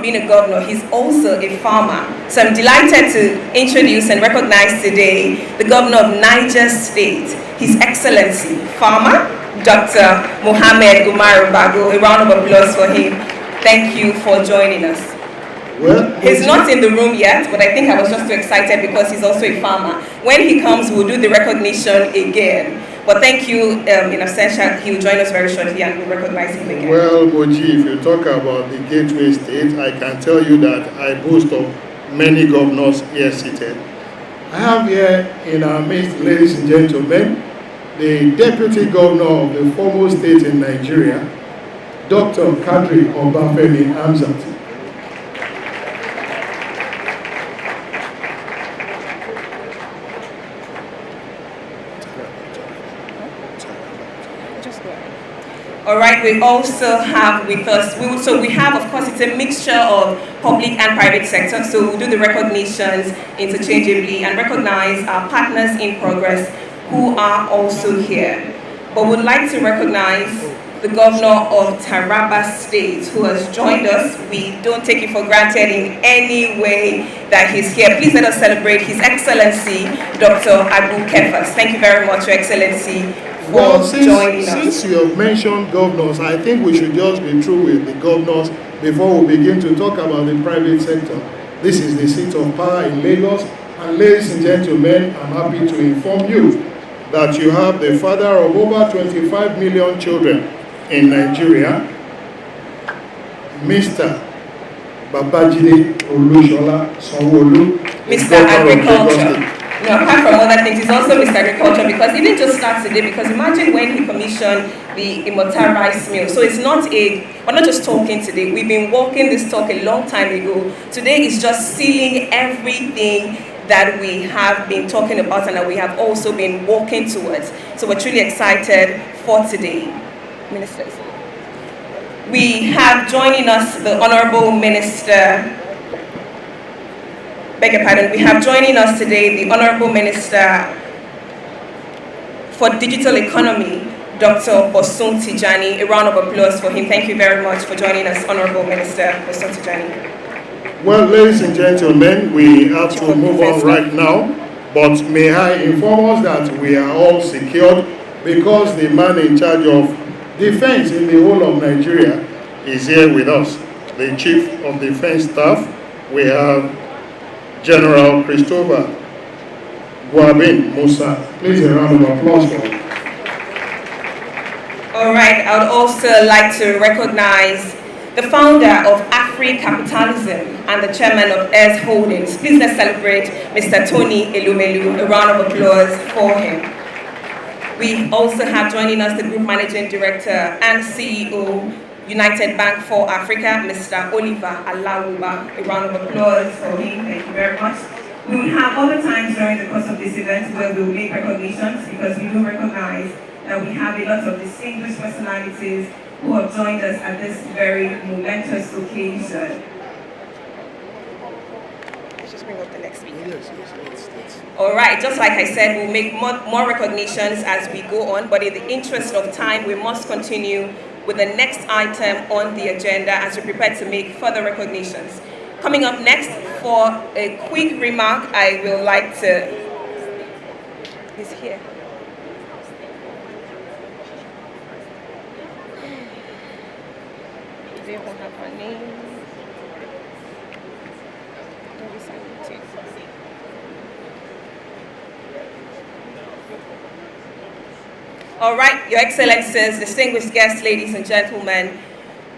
from being a governor, he's also a farmer. So I'm delighted to introduce and recognize today the governor of Niger State, His Excellency, Farmer Dr. Mohammed Umar Bago. A round of applause for him. Thank you for joining us. Well, he's not in the room yet, but I think I was just too excited because he's also a farmer. When he comes, we'll do the recognition again. But thank you, in absentia, he will join us very shortly and we'll recognize him again. Well, Moji, if you talk about the Gateway State, I can tell you that I boast of many governors here seated. I have here in our midst, ladies and gentlemen, the Deputy Governor of the foremost state in Nigeria, Dr. Kadri Obafemi Hamzat. All right, we also have with us, we have, of course, it's a mixture of public and private sector, so we'll do the recognitions interchangeably and recognize our partners in progress who are also here. But we'd like to recognize the governor of Taraba State who has joined us. We don't take it for granted in any way that he's here. Please let us celebrate His Excellency, Dr. Abu Kefas. Thank you very much, Your Excellency. Well, since you have mentioned governors, I think we should just be through with the governors before we begin to talk about the private sector. This is the seat of power in Lagos, and ladies and gentlemen, I'm happy to inform you that you have the father of over 25 million children in Nigeria, Mr. Babajide Olusola Sanwo-Olu, Mr. Agriculture. No, apart from other things, he's also Mr. Agriculture because he didn't just start today, because imagine when he commissioned the Immortal Rice Mill. So it's not we're not just talking today, we've been walking this talk a long time ago. Today is just sealing everything that we have been talking about and that we have also been walking towards. So we're truly excited for today. Ministers. We have joining us the Honorable Minister, we have joining us today the Honorable Minister for Digital Economy, Dr. Bosun Tijani. A round of applause for him. Thank you very much for joining us, Honorable Minister Bosun Tijani. Well, ladies and gentlemen, we have to move on right now, but may I inform us that we are all secured because the man in charge of defense in the whole of Nigeria is here with us. The Chief of Defense Staff, we have General Christopher Guabin Musa. Please a round of applause for him. All right, I would also like to recognize the founder of Afri Capitalism and the chairman of Heirs Holdings. Please let's celebrate Mr. Tony Elumelu. A round of applause for him. We also have joining us the Group Managing Director and CEO, United Bank for Africa, Mr. Oliver Alawuba. A round of applause for him. Thank you very much. We will have other times during the course of this event where we will make recognitions, because we do recognize that we have a lot of distinguished personalities who have joined us at this very momentous occasion. Let's just bring up the next speaker. Yes. All right, just like I said, we'll make more recognitions as we go on, but in the interest of time, we must continue with the next item on the agenda as we prepare to make further recognitions. Coming up next, for a quick remark, I will like to... He's here. They won't have our names. All right, Your Excellencies, distinguished guests, ladies and gentlemen,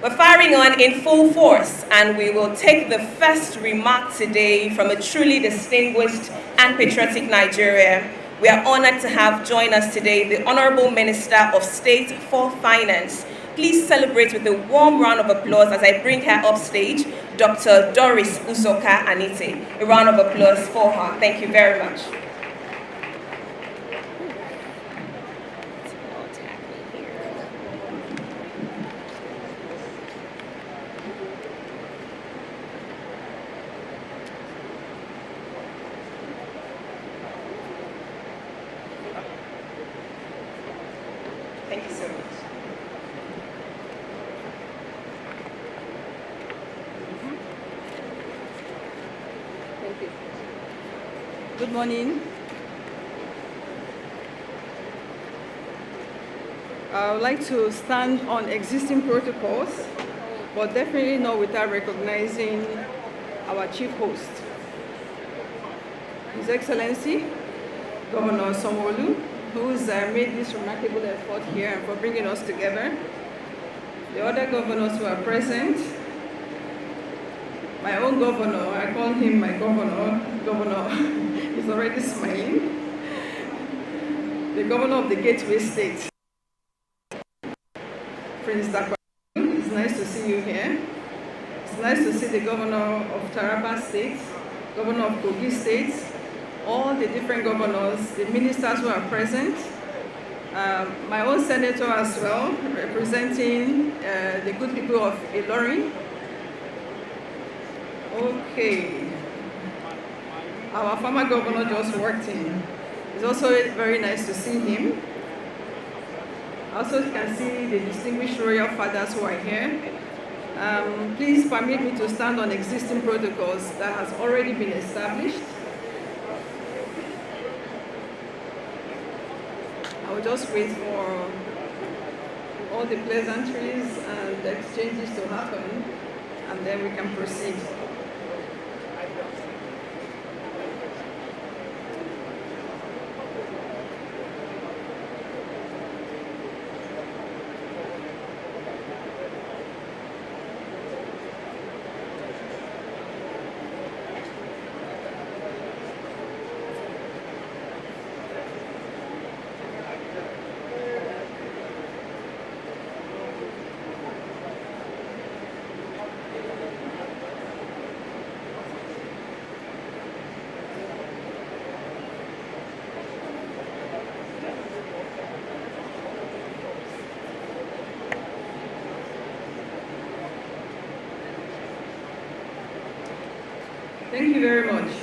we're firing on in full force, and we will take the first remark today from a truly distinguished and patriotic Nigeria. We are honored to have join us today the Honorable Minister of State for Finance. Please celebrate with a warm round of applause as I bring her up stage, Dr. Doris Uzoka Anite. A round of applause for her. Thank you very much. Thank you so much. Good morning. I would like to stand on existing protocols, but definitely not without recognizing our chief host, His Excellency, Governor Sanwo-Olu, who's made this remarkable effort here and for bringing us together. The other governors who are present, my own governor, I call him my governor, he's already smiling. The governor of the Gateway State, Prince Dakwa. It's nice to see you here. It's nice to see the governor of Taraba State, governor of Kogi State, all the different governors, the ministers who are present, my own senator as well, representing the good people of Ilorin. Okay. Our former governor just walked in. It's also very nice to see him. Also, you can see the distinguished royal fathers who are here. Please permit me to stand on existing protocols that has already been established. I will just wait for all the pleasantries and the exchanges to happen, and then we can proceed. Thank you very much.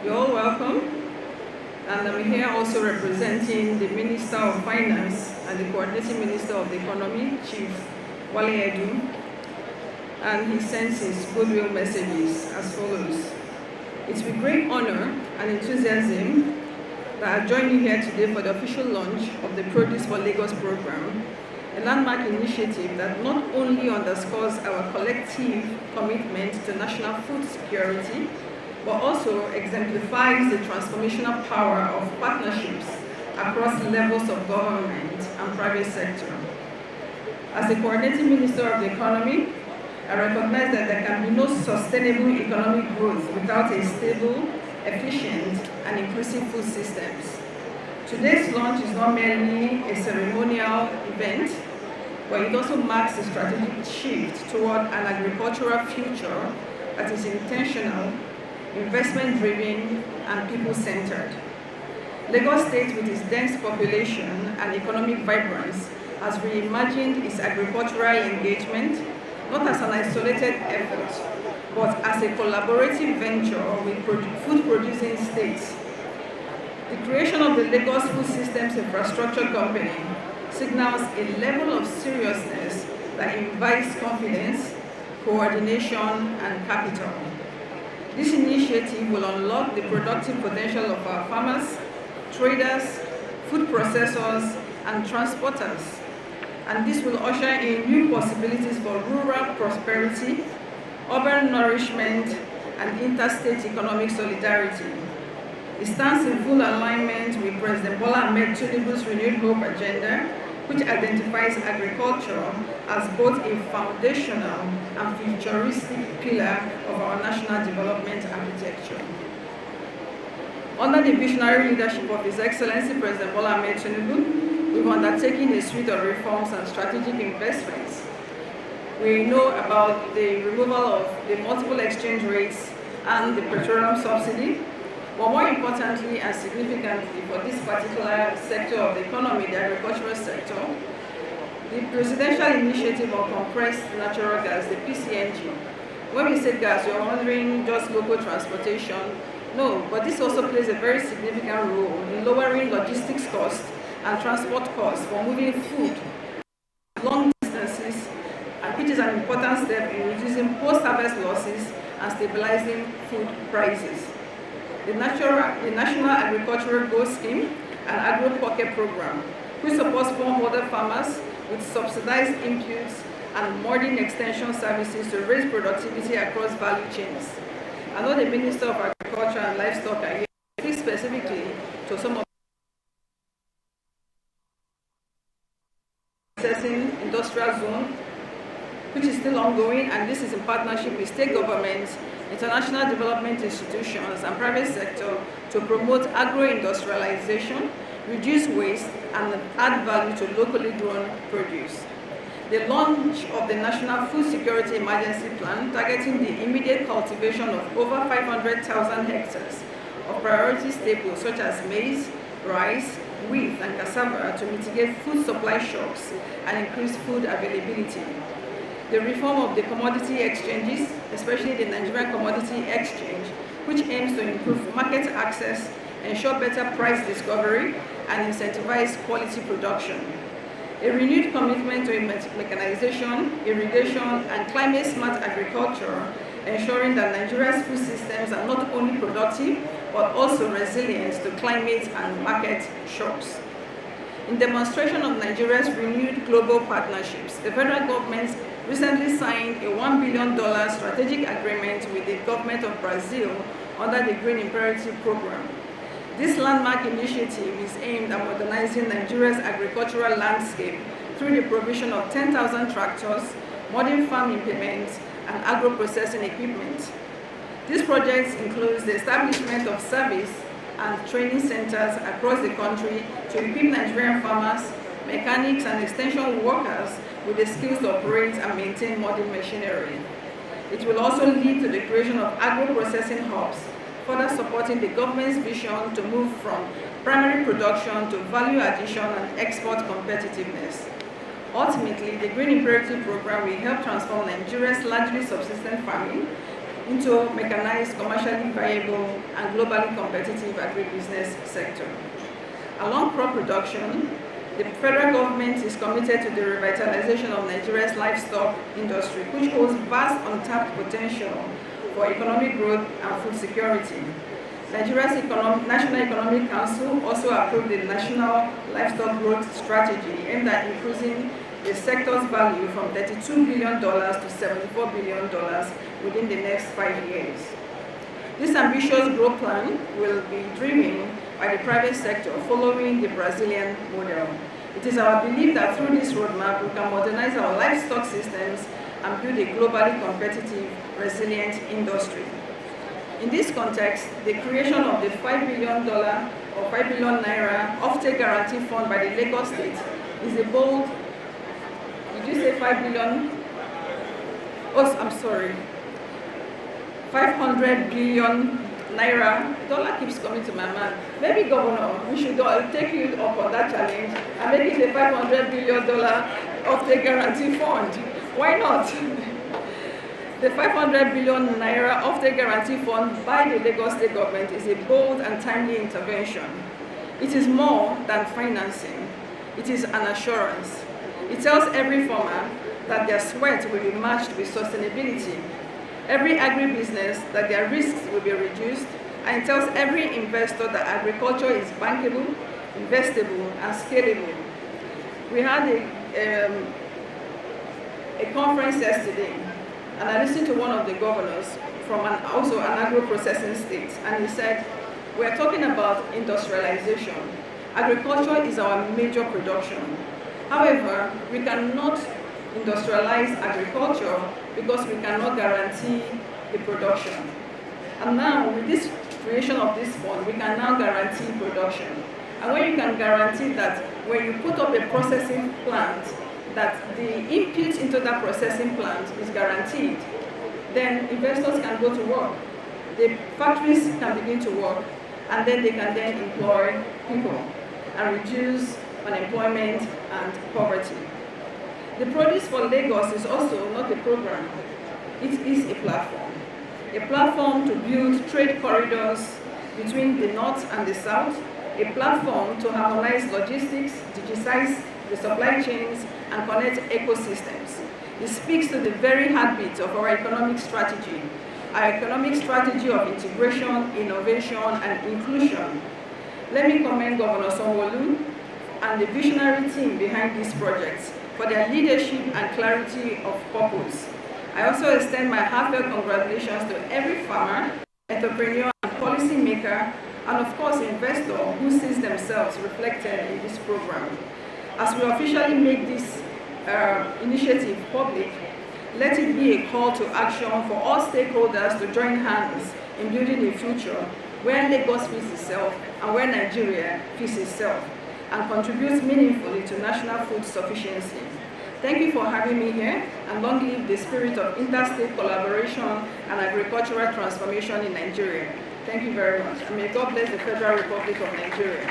You're all welcome. And I'm here also representing the Minister of Finance and the Coordinating Minister of the Economy, Chief Wale Edu. And he sends his goodwill messages as follows. It's with great honor and enthusiasm that I join you here today for the official launch of the Produce for Lagos program, a landmark initiative that not only underscores our collective commitment to national food security, but also exemplifies the transformational power of partnerships across levels of government and private sector. As the Coordinating Minister of the Economy, I recognize that there can be no sustainable economic growth without a stable, efficient, and inclusive food systems. Today's launch is not merely a ceremonial event, but it also marks a strategic shift toward an agricultural future that is intentional, investment-driven, and people-centered. Lagos State, with its dense population and economic vibrance, has reimagined its agricultural engagement not as an isolated effort, but as a collaborative venture with food-producing states. The creation of the Lagos Food Systems Infrastructure Company signals a level of seriousness that invites confidence, coordination, and capital. This initiative will unlock the productive potential of our farmers, traders, food processors, and transporters. And this will usher in new possibilities for rural prosperity, urban nourishment, and interstate economic solidarity. It stands in full alignment with President Bola Ahmed Tinubu's Renewed Hope agenda, which identifies agriculture as both a foundational and futuristic pillar of our national development architecture. Under the visionary leadership of His Excellency President Bola Ahmed Tinubu, we've undertaken a suite of reforms and strategic investments. We know about the removal of the multiple exchange rates and the petroleum subsidy, but more importantly and significantly for this particular sector of the economy, the agricultural sector, the presidential initiative on compressed natural gas, the PCNG. When we say gas, you're wondering just local transportation. No, but this also plays a very significant role in lowering logistics costs and transport costs for moving food long distances, which is an important step in reducing post-harvest losses and stabilizing food prices. The National Agricultural Growth Scheme and Agro Pocket Program, which supports smallholder farmers with subsidized inputs and modern extension services to raise productivity across value chains. I know the Minister of Agriculture and Livestock are here to speak specifically to some of the processing industrial zone, which is still ongoing, and this is in partnership with state governments, international development institutions, and private sector to promote agro-industrialization, reduce waste, and add value to locally grown produce. The launch of the National Food Security Emergency Plan, targeting the immediate cultivation of over 500,000 hectares of priority staples such as maize, rice, wheat, and cassava to mitigate food supply shocks and increase food availability. The reform of the commodity exchanges, especially the Nigerian Commodity Exchange, which aims to improve market access, ensure better price discovery, and incentivize quality production. A renewed commitment to mechanization, irrigation, and climate-smart agriculture, ensuring that Nigeria's food systems are not only productive, but also resilient to climate and market shocks. In demonstration of Nigeria's renewed global partnerships, the federal government recently signed a $1 billion strategic agreement with the government of Brazil under the Green Imperative Program. This landmark initiative is aimed at modernizing Nigeria's agricultural landscape through the provision of 10,000 tractors, modern farm implements, and agro-processing equipment. This project includes the establishment of service and training centers across the country to equip Nigerian farmers, mechanics, and extension workers with the skills to operate and maintain modern machinery. It will also lead to the creation of agro-processing hubs, further supporting the government's vision to move from primary production to value addition and export competitiveness. Ultimately, the Green Imperative Program will help transform Nigeria's largely subsistence farming into a mechanized, commercially viable, and globally competitive agribusiness sector. Along crop production, the federal government is committed to the revitalization of Nigeria's livestock industry, which holds vast untapped potential for economic growth and food security. Nigeria's National Economic Council also approved the National Livestock Growth Strategy aimed at increasing the sector's value from $32 billion to $74 billion within the next 5 years. This ambitious growth plan will be driven by the private sector following the Brazilian model. It is our belief that through this roadmap, we can modernize our livestock systems and build a globally competitive, resilient industry. In this context, the creation of the $5 billion or 5 billion naira offtake guarantee fund by the Lagos State is a bold, did you say 5 billion? Oh, I'm sorry. 500 billion naira. Dollar keeps coming to my mind. Maybe, Governor, we should take you up on that challenge and make it a $500 billion offtake guarantee fund. Why not? The 500 billion naira offtake guarantee fund by the Lagos State government is a bold and timely intervention. It is more than financing. It is an assurance. It tells every farmer that their sweat will be matched with sustainability, every agribusiness that their risks will be reduced, and it tells every investor that agriculture is bankable, investable, and scalable. We had a conference yesterday, and I listened to one of the governors from also an agro-processing state, and he said, we're talking about industrialization. Agriculture is our major production. However, we cannot industrialize agriculture because we cannot guarantee the production. And now, with this creation of this fund, we can now guarantee production. And when you can guarantee that when you put up a processing plant, that the input into that processing plant is guaranteed, then investors can go to work. The factories can begin to work, and then they can then employ people and reduce unemployment and poverty. The Produce for Lagos is also not a program. It is a platform to build trade corridors between the north and the south, a platform to harmonize logistics, digitize the supply chains, and connect ecosystems. It speaks to the very heartbeat of our economic strategy, our economic strategy of integration, innovation, and inclusion. Let me commend Governor Sanwo-Olu and the visionary team behind these projects for their leadership and clarity of purpose. I also extend my heartfelt congratulations to every farmer, entrepreneur, and policymaker, and of course investor who sees themselves reflected in this program. As we officially make this initiative public, let it be a call to action for all stakeholders to join hands in building a future where Lagos feeds itself and where Nigeria feeds itself and contributes meaningfully to national food sufficiency. Thank you for having me here, and long live the spirit of interstate collaboration and agricultural transformation in Nigeria. Thank you very much, and may God bless the Federal Republic of Nigeria.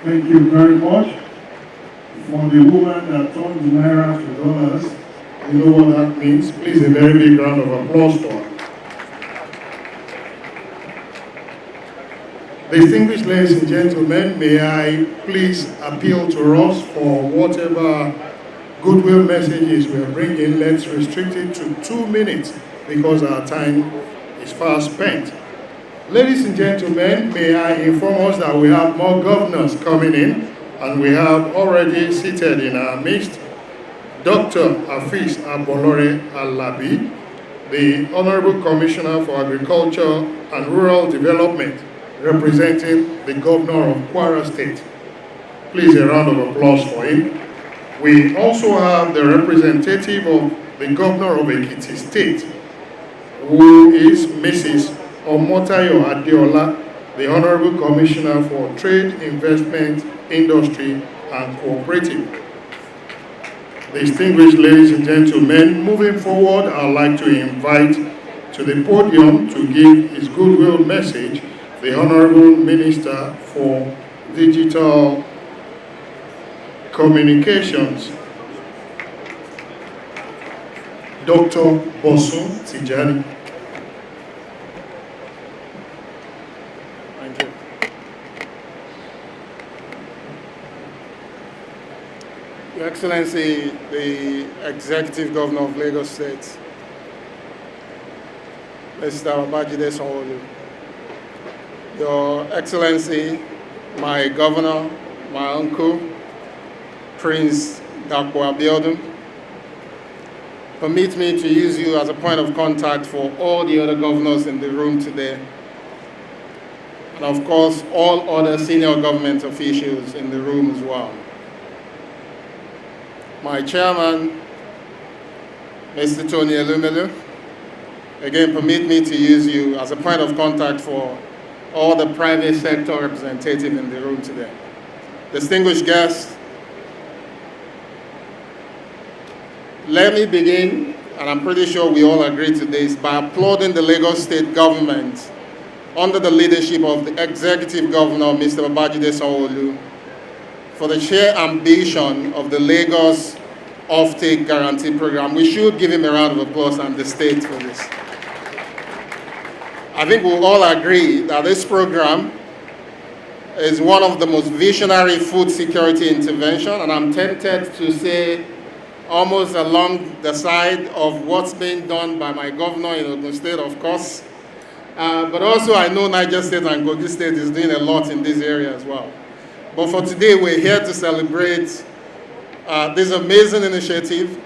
Thank you very much. For the woman that turns naira to dollars, you know what that means. Please, a very big round of applause for her. Distinguished ladies and gentlemen, may I please appeal to us for whatever goodwill messages we are bringing. Let's restrict it to 2 minutes because our time is fast spent. Ladies and gentlemen, may I inform us that we have more governors coming in, and we have already seated in our midst Dr. Hafiz Abolore Alabi, the Honorable Commissioner for Agriculture and Rural Development, representing the Governor of Kwara State. Please, a round of applause for him. We also have the representative of the Governor of Ekiti State, who is Mrs. Omotayo Adeola, the Honorable Commissioner for Trade, Investment, Industry, and Cooperative. Distinguished ladies and gentlemen, moving forward, I'd like to invite to the podium to give his goodwill message the Honorable Minister for Digital Communications, Dr. Bosun Tijani. Thank you. Your Excellency, the Executive Governor of Lagos State, Mr. Babajide Sanwo-Olu, Your Excellency, my Governor, my uncle, Prince Dapo Abiodun, permit me to use you as a point of contact for all the other governors in the room today, and of course, all other senior government officials in the room as well. My chairman, Mr. Tony Elumelu, again, permit me to use you as a point of contact for all the private sector representatives in the room today. Distinguished guests, let me begin, and I'm pretty sure we all agree to this, by applauding the Lagos State government under the leadership of the Executive Governor, Mr. Babajide Sanwo-Olu, for the sheer ambition of the Lagos Offtake Guarantee Program. We should give him a round of applause and the state for this. I think we'll all agree that this program is one of the most visionary food security intervention, and I'm tempted to say almost along the side of what's being done by my governor in Ogun State, of course. But also I know Niger State and Kogi State is doing a lot in this area as well. But for today, we're here to celebrate this amazing initiative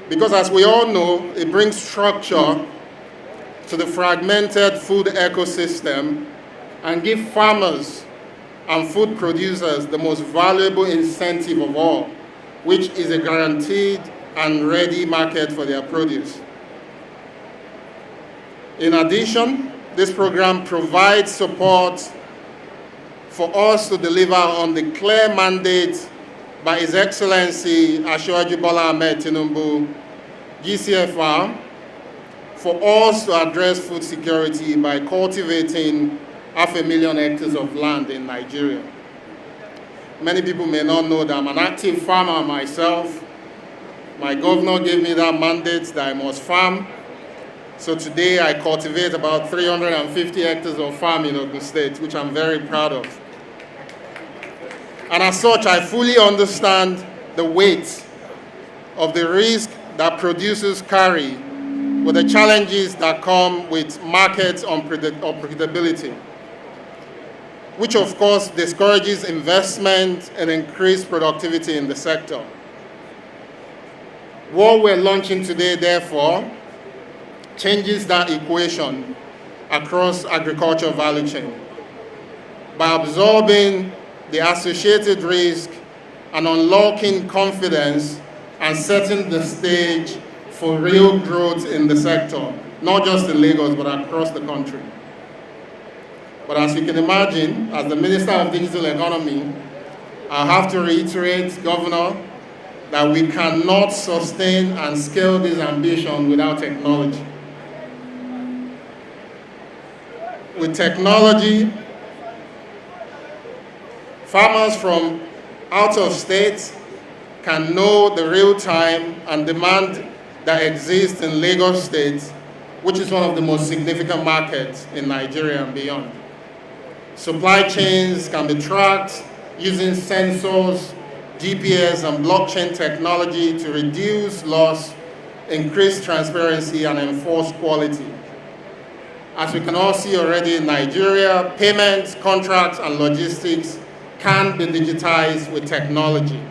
because, as we all know, it brings structure to the fragmented food ecosystem and give farmers and food producers the most valuable incentive of all, which is a guaranteed and ready market for their produce. In addition, this program provides support for us to deliver on the clear mandate by His Excellency Asiwaju Bola Ahmed Tinubu, GCFR, for us to address food security by cultivating 500,000 hectares of land in Nigeria. Many people may not know that I'm an active farmer myself. My governor gave me that mandate that I must farm. So today I cultivate about 350 hectares of farm in Ogun State, which I'm very proud of. And as such, I fully understand the weight of the risk that producers carry with the challenges that come with market unpredictability, which of course discourages investment and increased productivity in the sector. What we're launching today, therefore, changes that equation across agriculture value chain by absorbing the associated risk and unlocking confidence and setting the stage for real growth in the sector, not just in Lagos, but across the country. But as you can imagine, as the Minister of Digital Economy, I have to reiterate, Governor, that we cannot sustain and scale this ambition without technology. With technology, farmers from out of state can know the real time and demand that exists in Lagos State, which is one of the most significant markets in Nigeria and beyond. Supply chains can be tracked using sensors, GPS, and blockchain technology to reduce loss, increase transparency, and enforce quality. As we can all see already in Nigeria, payments, contracts, and logistics can be digitized with technology.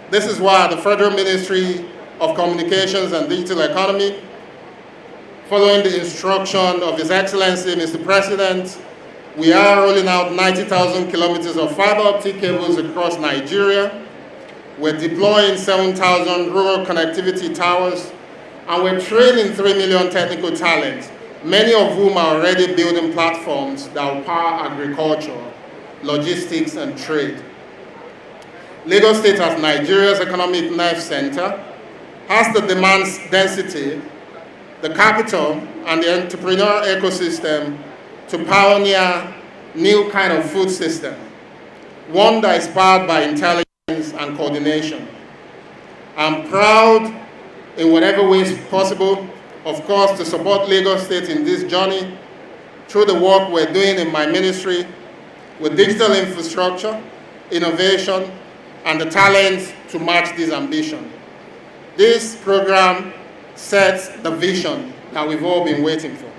This is why the Federal Ministry of Communications and Digital Economy, following the instruction of His Excellency, Mr. President, we are rolling out 90,000 kilometers of fiber optic cables across Nigeria. We're deploying 7,000 rural connectivity towers, and we're training 3 million technical talent, many of whom are already building platforms that will power agriculture, logistics, and trade. Lagos State, as Nigeria's economic nerve center, has the demand density, the capital, and the entrepreneurial ecosystem to pioneer new kind of food system, one that is powered by intelligence and coordination. I'm proud, in whatever ways possible, of course, to support Lagos State in this journey through the work we're doing in my ministry with digital infrastructure, innovation, and the talent to match this ambition. This program sets the vision that we've all been waiting for.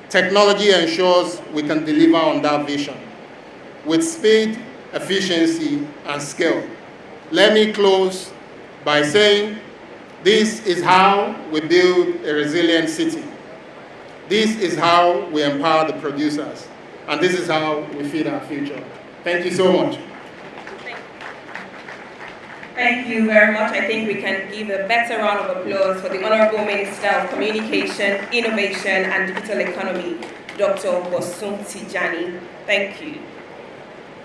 Technology ensures we can deliver on that vision with speed, efficiency, and scale. Let me close by saying this is how we build a resilient city. This is how we empower the producers. And this is how we feed our future. Thank you so much. Thank you very much. I think we can give a better round of applause for the Honorable Minister of Communication, Innovation and Digital Economy, Dr. Bosun Tijani. Thank you.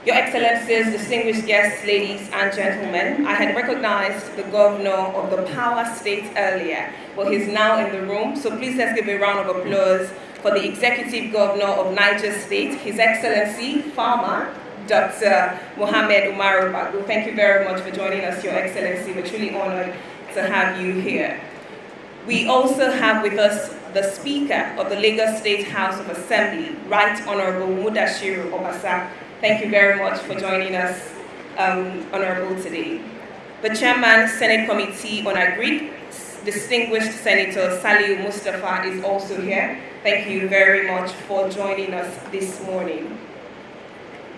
Your Excellencies, distinguished guests, ladies and gentlemen, I had recognized the Governor of the Power State earlier, but he's now in the room, so please let's give a round of applause for the Executive Governor of Niger State, His Excellency, Farmer, Dr. Mohammed Umar Bagu. Thank you very much for joining us, Your Excellency. We're truly honored to have you here. We also have with us the Speaker of the Lagos State House of Assembly, Right Honorable Mudashiru Obasa. Thank you very much for joining us, Honorable, today. The Chairman, Senate Committee on Agri, distinguished Senator Saliu Mustafa is also here. Thank you very much for joining us this morning.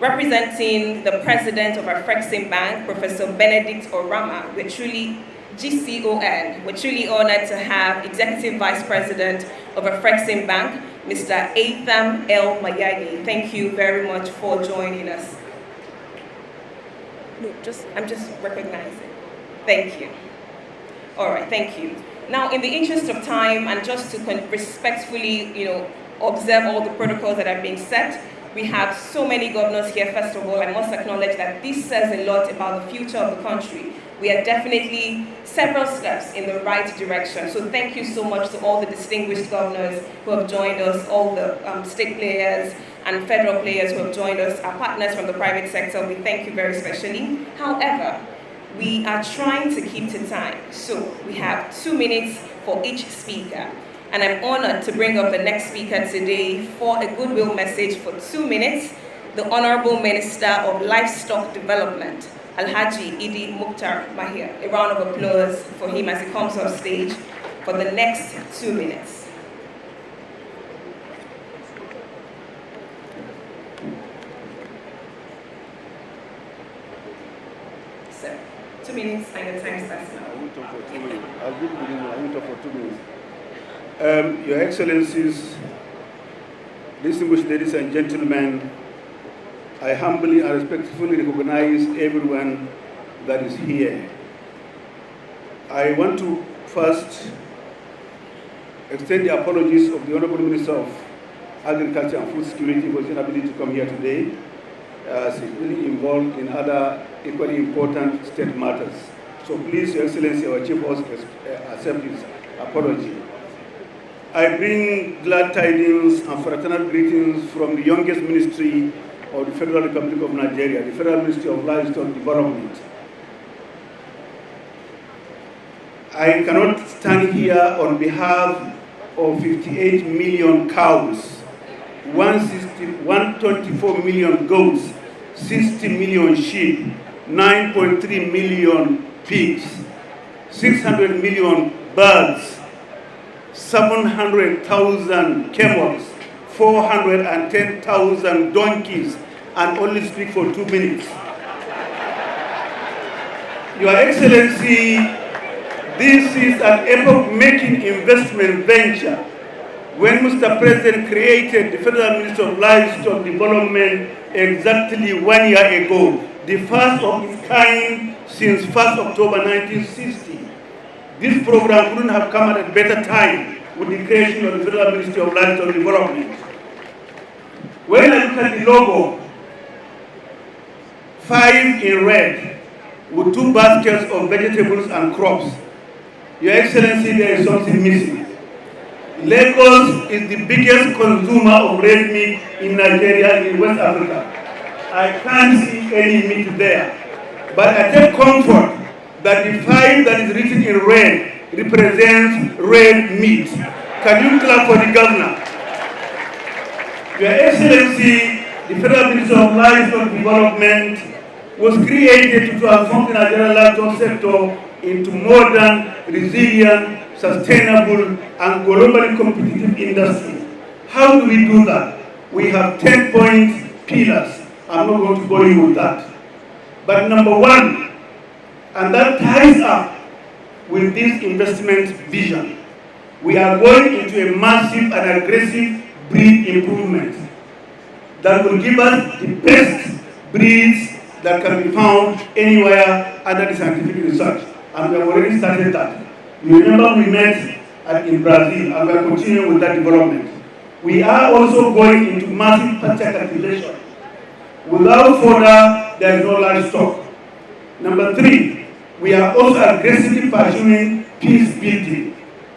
Representing the President of Afrexim Bank, Professor Benedict Orama, we're truly GCON. We're truly honored to have Executive Vice President of Afrexim Bank, Mr. Atham El Mayagi. Thank you very much for joining us. No, I'm just recognizing. Thank you. All right, thank you. Now, in the interest of time and just to respectfully, observe all the protocols that have been set, we have so many governors here. First of all, I must acknowledge that this says a lot about the future of the country. We are definitely several steps in the right direction. So thank you so much to all the distinguished governors who have joined us, all the state players and federal players who have joined us, our partners from the private sector. We thank you very specially. However, we are trying to keep to time. So we have 2 minutes for each speaker. And I'm honored to bring up the next speaker today for a goodwill message for 2 minutes, the Honorable Minister of Livestock Development, Alhaji Idi Mukhtar Mahir. A round of applause for him as he comes off stage for the next 2 minutes. So, 2 minutes and your time starts now. I will talk for 2 minutes. I'll give you the beginning. I will talk for 2 minutes. Your Excellencies, distinguished ladies and gentlemen, I humbly and respectfully recognize everyone that is here. I want to first extend the apologies of the Honorable Minister of Agriculture and Food Security for his inability to come here today, as he's really involved in other equally important state matters. So please, Your Excellency, our Chief Host, accept his apology. I bring glad tidings and fraternal greetings from the youngest ministry of the Federal Republic of Nigeria, the Federal Ministry of Livestock Development. I cannot stand here on behalf of 58 million cows, 124 million goats, 60 million sheep, 9.3 million pigs, 600 million birds, 700,000 camels, 410,000 donkeys, and only speak for 2 minutes. Your Excellency, this is an epoch-making investment venture. When Mr. President created the Federal Ministry of Livestock Development exactly 1 year ago, the first of its kind since 1st October 1960. This program couldn't have come at a better time with the creation of the Federal Ministry of Livestock Development. When I look at the logo, 5 in red, with 2 baskets of vegetables and crops, Your Excellency, there is something missing. Lagos is the biggest consumer of red meat in Nigeria, in West Africa. I can't see any meat there. But I take comfort that the 5 that is written in red represents red meat. Can you clap for the governor? Your Excellency, the Federal Ministry of Livestock Development was created to transform the Nigerian livestock sector into modern, resilient, sustainable, and globally competitive industry. How do we do that? We have 10-point pillars. I'm not going to bore you with that. But number 1, and that ties up with this investment vision, we are going into a massive and aggressive breed improvement that will give us the best breeds that can be found anywhere under the scientific research. And we have already started that. You remember we met in Brazil, and we are continuing with that development. We are also going into massive pasture cultivation. Without fodder, there is no livestock. Number 3, we are also aggressively pursuing peace building.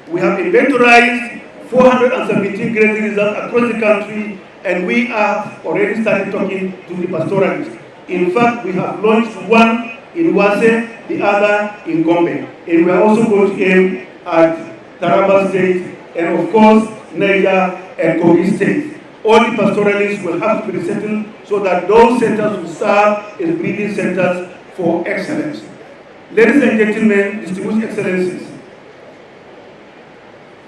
We have inventorized 417 grazing reserves across the country, and we are already started talking to the pastoralists. In fact, we have launched one in Wase, the other in Gombe. And we are also going to aim at Taraba State, and of course, Niger and Kogi State. All the pastoralists will have to be resettled so that those centers will serve as breeding centers for excellence. Ladies and gentlemen, distinguished excellencies,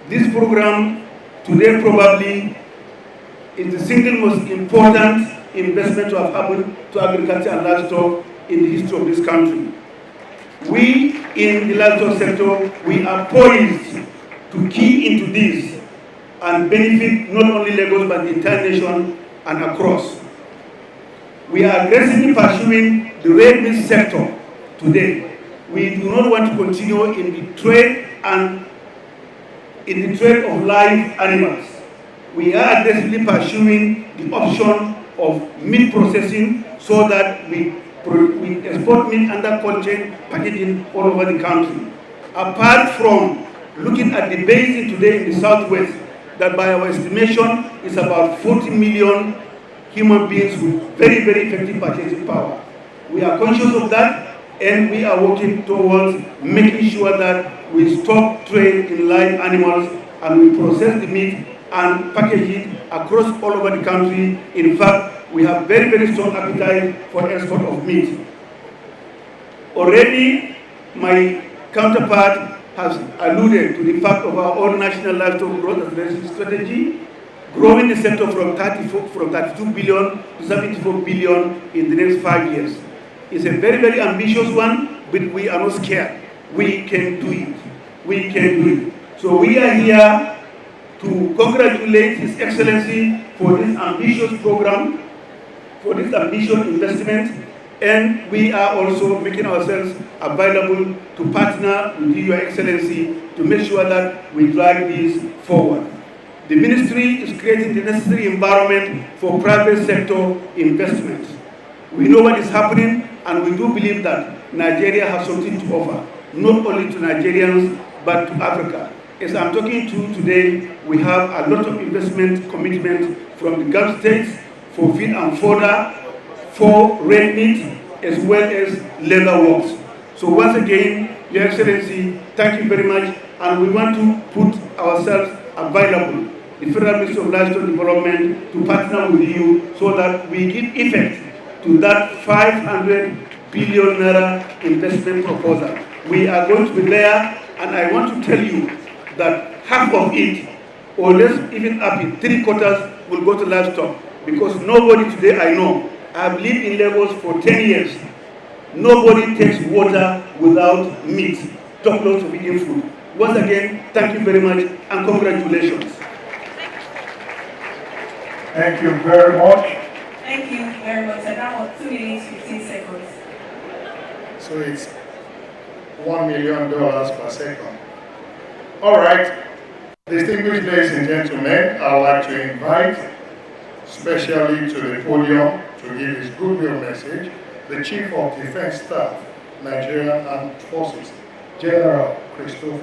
this program today probably is the single most important investment to have happened to agriculture and livestock in the history of this country. We in the livestock sector, we are poised to key into this and benefit not only Lagos but the entire nation and across. We are aggressively pursuing the red meat sector today. We do not want to continue in the trade of live animals. We are aggressively pursuing the option of meat processing so that we export meat under cold chain packaging all over the country. Apart from looking at the basin today in the southwest, that by our estimation is about 40 million human beings with very, very effective purchasing power. We are conscious of that, and we are working towards making sure that we stop trade in live animals and we process the meat and package it across all over the country. In fact, we have very, very strong appetite for export of meat. Already, my counterpart has alluded to the fact of our own national livestock growth and strategy, growing the sector from 32 billion to 74 billion in the next 5 years. It's a very, very ambitious one, but we are not scared. We can do it. We can do it. So we are here to congratulate His Excellency for this ambitious program, for this ambitious investment, and we are also making ourselves available to partner with Your Excellency to make sure that we drive this forward. The ministry is creating the necessary environment for private sector investment. We know what is happening, and we do believe that Nigeria has something to offer, not only to Nigerians, but to Africa. As I'm talking to you today, we have a lot of investment commitment from the Gulf states for feed and fodder, for red meat, as well as leather works. So once again, Your Excellency, thank you very much, and we want to put ourselves available, the Federal Ministry of Livestock Development, to partner with you so that we give effect to that 500 billion naira investment proposal. We are going to be there, and I want to tell you that half of it, or less even up in 3/4, will go to livestock, because nobody today I know, I've lived in Lagos for 10 years, nobody takes water without meat, talk lots of eating food. Once again, thank you very much and congratulations. Thank you very much. Thank you very much. And that was 2 minutes, 15 seconds. So it's $1 million per second. All right. Distinguished ladies and gentlemen, I'd like to invite, especially to the podium, to give his goodwill message, the Chief of Defense Staff, Nigerian Armed Forces, General Christopher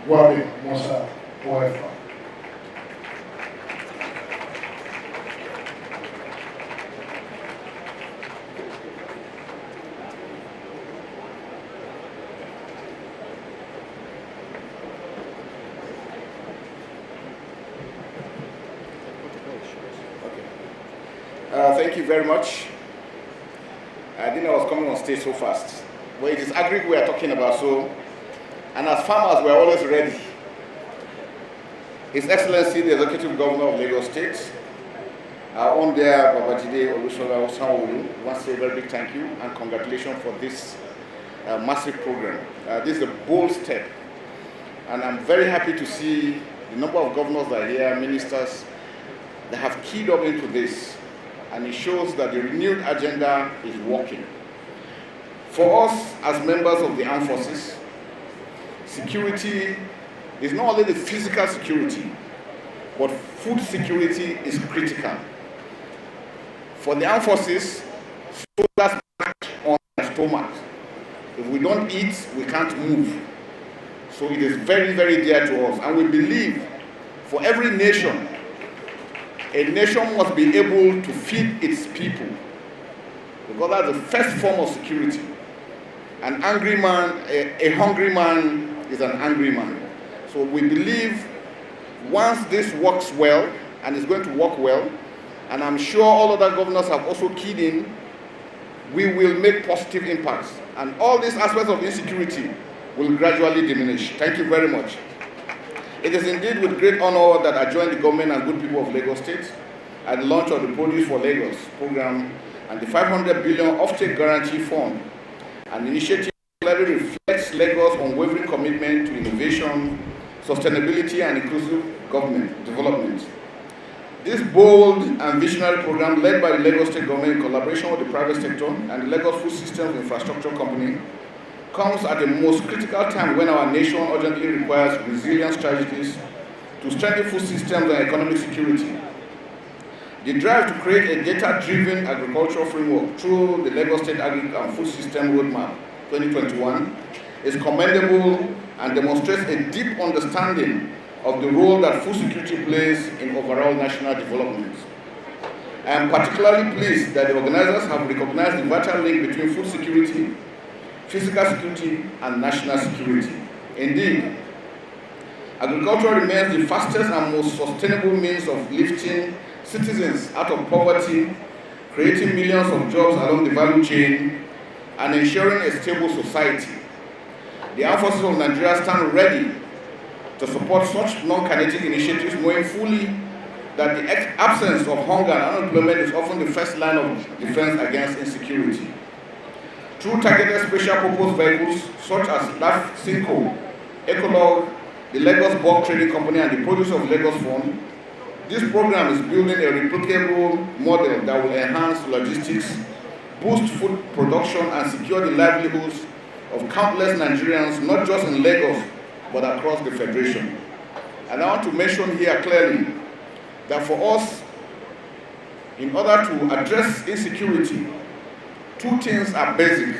Gwabi Musa Oefa. Thank you very much. I didn't know I was coming on stage so fast. Well, it is agri we are talking about, so, and as farmers, we are always ready. His Excellency, the Executive Governor of Lagos State, our own dear Babajide Olusola Osanwo-Olu, wants to say a very big thank you and congratulations for this massive program. This is a bold step, and I'm very happy to see the number of governors that are here, ministers, that have keyed up into this. And it shows that the renewed agenda is working. For us, as members of the armed forces, security is not only the physical security, but food security is critical. For the armed forces, soldiers march on their stomach. If we don't eat, we can't move. So it is very, very dear to us. And we believe for every nation, a nation must be able to feed its people, because that's the first form of security. An angry man, a hungry man is an angry man. So we believe once this works well, and it's going to work well, and I'm sure all other governors have also keyed in, we will make positive impacts. And all these aspects of insecurity will gradually diminish. Thank you very much. It is indeed with great honor that I join the government and good people of Lagos State at the launch of the Produce for Lagos program and the 500 billion offtake guarantee fund, an initiative that clearly reflects Lagos' unwavering commitment to innovation, sustainability, and inclusive development. This bold and visionary program, led by the Lagos State government in collaboration with the private sector and the Lagos Food Systems Infrastructure Company, comes at the most critical time when our nation urgently requires resilient strategies to strengthen food systems and economic security. The drive to create a data-driven agricultural framework through the Lagos State Agri and Food System Roadmap 2021 is commendable and demonstrates a deep understanding of the role that food security plays in overall national development. I am particularly pleased that the organizers have recognized the vital link between food security, physical security, and national security. Indeed, agriculture remains the fastest and most sustainable means of lifting citizens out of poverty, creating millions of jobs along the value chain, and ensuring a stable society. The Armed Forces of Nigeria stand ready to support such non-kinetic initiatives, knowing fully that the absence of hunger and unemployment is often the first line of defense against insecurity. Through targeted special purpose vehicles such as Livestock, Ecolog, the Lagos Bulk Trading Company, and the Produce of Lagos Fund, this program is building a replicable model that will enhance logistics, boost food production, and secure the livelihoods of countless Nigerians, not just in Lagos, but across the Federation. And I want to mention here clearly that for us, in order to address insecurity, two things are basic.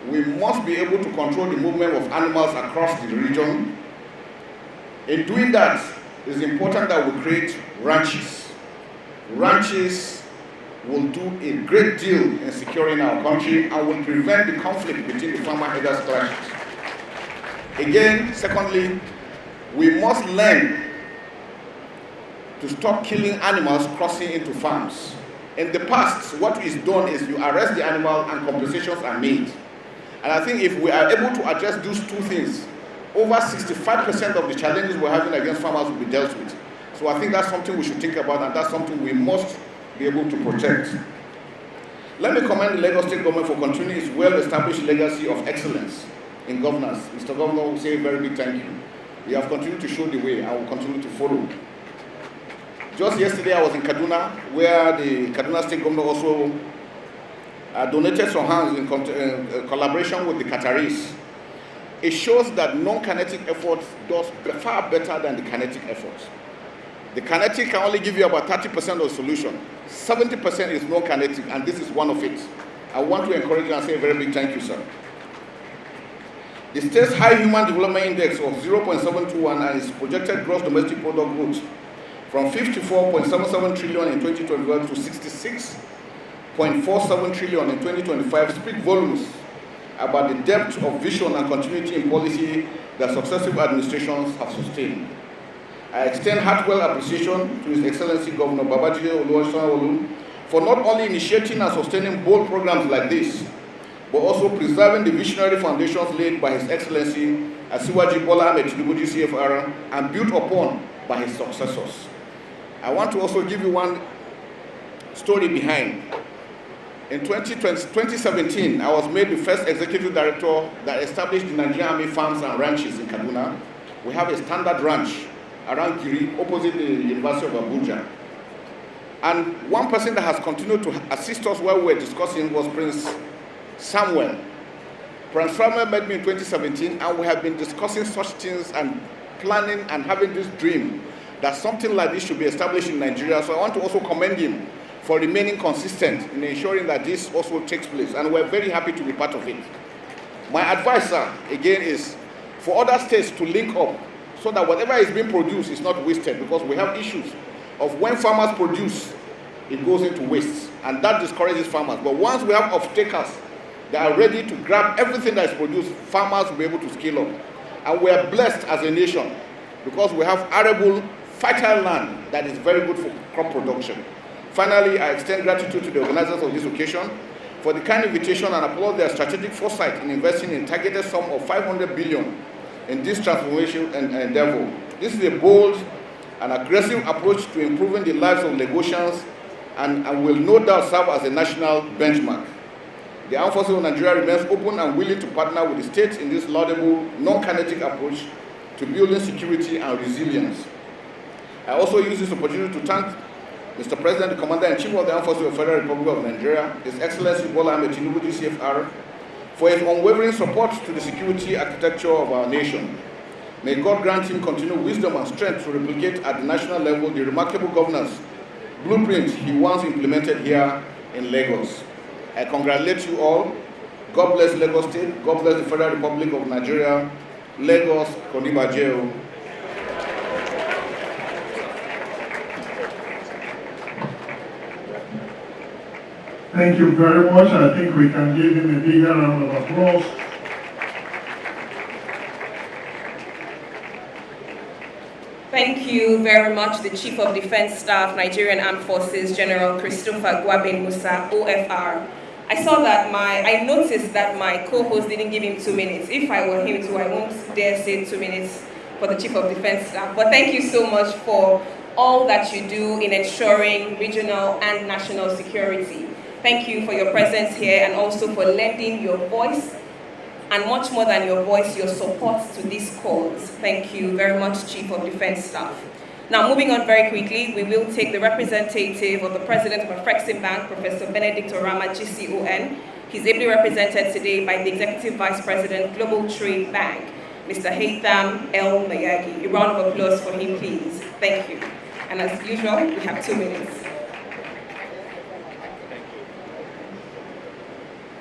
We must be able to control the movement of animals across the region. In doing that, it's important that we create ranches. Ranches will do a great deal in securing our country and will prevent the conflict between the farmer-herders clashes. Again, secondly, we must learn to stop killing animals crossing into farms. In the past, what is done is you arrest the animal and compensations are made. And I think if we are able to address those two things, over 65% of the challenges we're having against farmers will be dealt with. So I think that's something we should think about, and that's something we must be able to protect. Let me commend the Lagos State government for continuing its well-established legacy of excellence in governance. Mr. Governor, will say a very big thank you. You have continued to show the way and will continue to follow. Just yesterday, I was in Kaduna, where the Kaduna State governor also donated some hands in collaboration with the Qataris. It shows that non-kinetic efforts does far better than the kinetic efforts. The kinetic can only give you about 30% of the solution. 70% is non-kinetic, and this is one of it. I want to encourage you and say a very big thank you, sir. The state's high human development index of 0.721 and its projected gross domestic product growth from 54.77 trillion in 2021 to 66.47 trillion in 2025 speak volumes about the depth of vision and continuity in policy that successive administrations have sustained. I extend heartfelt appreciation to His Excellency Governor Babajide Oluwaseun for not only initiating and sustaining bold programs like this, but also preserving the visionary foundations laid by His Excellency Asiwaju Bola Ahmed Tinubu GCFR and built upon by his successors. I want to also give you one story behind. In 2017, I was made the first executive director that established the Nigerian Army Farms and Ranches in Kaduna. We have a standard ranch around Kiri, opposite the University of Abuja. And one person that has continued to assist us while we were discussing was Prince Samuel. Prince Samuel met me in 2017, and we have been discussing such things and planning and having this dream that something like this should be established in Nigeria. So I want to also commend him for remaining consistent in ensuring that this also takes place, and we're very happy to be part of it. My advice, sir, again, is for other states to link up so that whatever is being produced is not wasted, because we have issues of when farmers produce, it goes into waste, and that discourages farmers. But once we have off-takers that are ready to grab everything that is produced, farmers will be able to scale up. And we are blessed as a nation because we have arable, fertile land that is very good for crop production. Finally, I extend gratitude to the organizers of this occasion for the kind invitation and applaud their strategic foresight in investing in targeted sum of 500 billion in this transformation endeavor. This is a bold and aggressive approach to improving the lives of Lagosians and will no doubt serve as a national benchmark. The Armed Forces of Nigeria remains open and willing to partner with the states in this laudable, non-kinetic approach to building security and resilience. I also use this opportunity to thank Mr. President, the Commander-in-Chief of the Armed Forces of the Federal Republic of Nigeria, His Excellency Bola Ahmed Tinubu GCFR, for his unwavering support to the security architecture of our nation. May God grant him continued wisdom and strength to replicate at the national level the remarkable governance blueprint he once implemented here in Lagos. I congratulate you all. God bless Lagos State. God bless the Federal Republic of Nigeria. Lagos, Konibajeo. Thank you very much. I think we can give him a bigger round of applause. Thank you very much, the Chief of Defense Staff, Nigerian Armed Forces, General Christopher Gwabin Musa, OFR. I noticed that my co-host didn't give him 2 minutes. If I were him too, I won't dare say 2 minutes for the Chief of Defense Staff. But thank you so much for all that you do in ensuring regional and national security. Thank you for your presence here and also for lending your voice, and much more than your voice, your support to this cause. Thank you very much, Chief of Defense Staff. Now, moving on very quickly, we will take the representative of the President of Afreximbank, Professor Benedict Orama, GCON. He's ably represented today by the Executive Vice President, Global Trade Bank, Mr. Haitham El Mayagi. A round of applause for him, please. Thank you. And as usual, we have 2 minutes.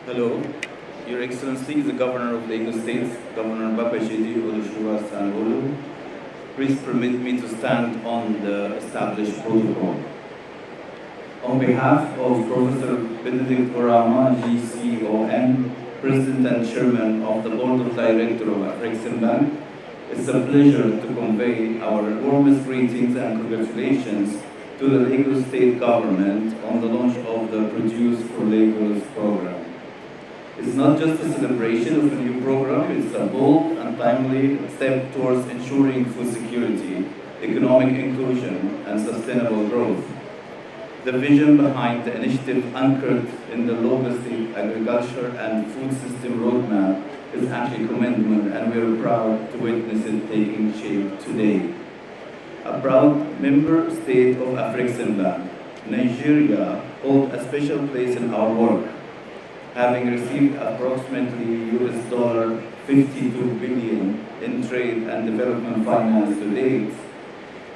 Hello, Your Excellency, the Governor of Lagos State, Governor Babajide Olusegun Sanwo-Olu. Please permit me to stand on the established protocol. On behalf of Professor Benedict Orama, GCON, President and Chairman of the Board of Directors of Afreximbank, it's a pleasure to convey our warmest greetings and congratulations to the Lagos State Government on the launch of the Produce for Lagos program. It's not just a celebration of a new program, it's a bold and timely step towards ensuring food security, economic inclusion, and sustainable growth. The vision behind the initiative anchored in the Lagos State Agriculture and Food System Roadmap is actually commendable, and we are proud to witness it taking shape today. A proud member state of Afreximbank, Nigeria holds a special place in our work, having received approximately $52 billion in trade and development finance to date.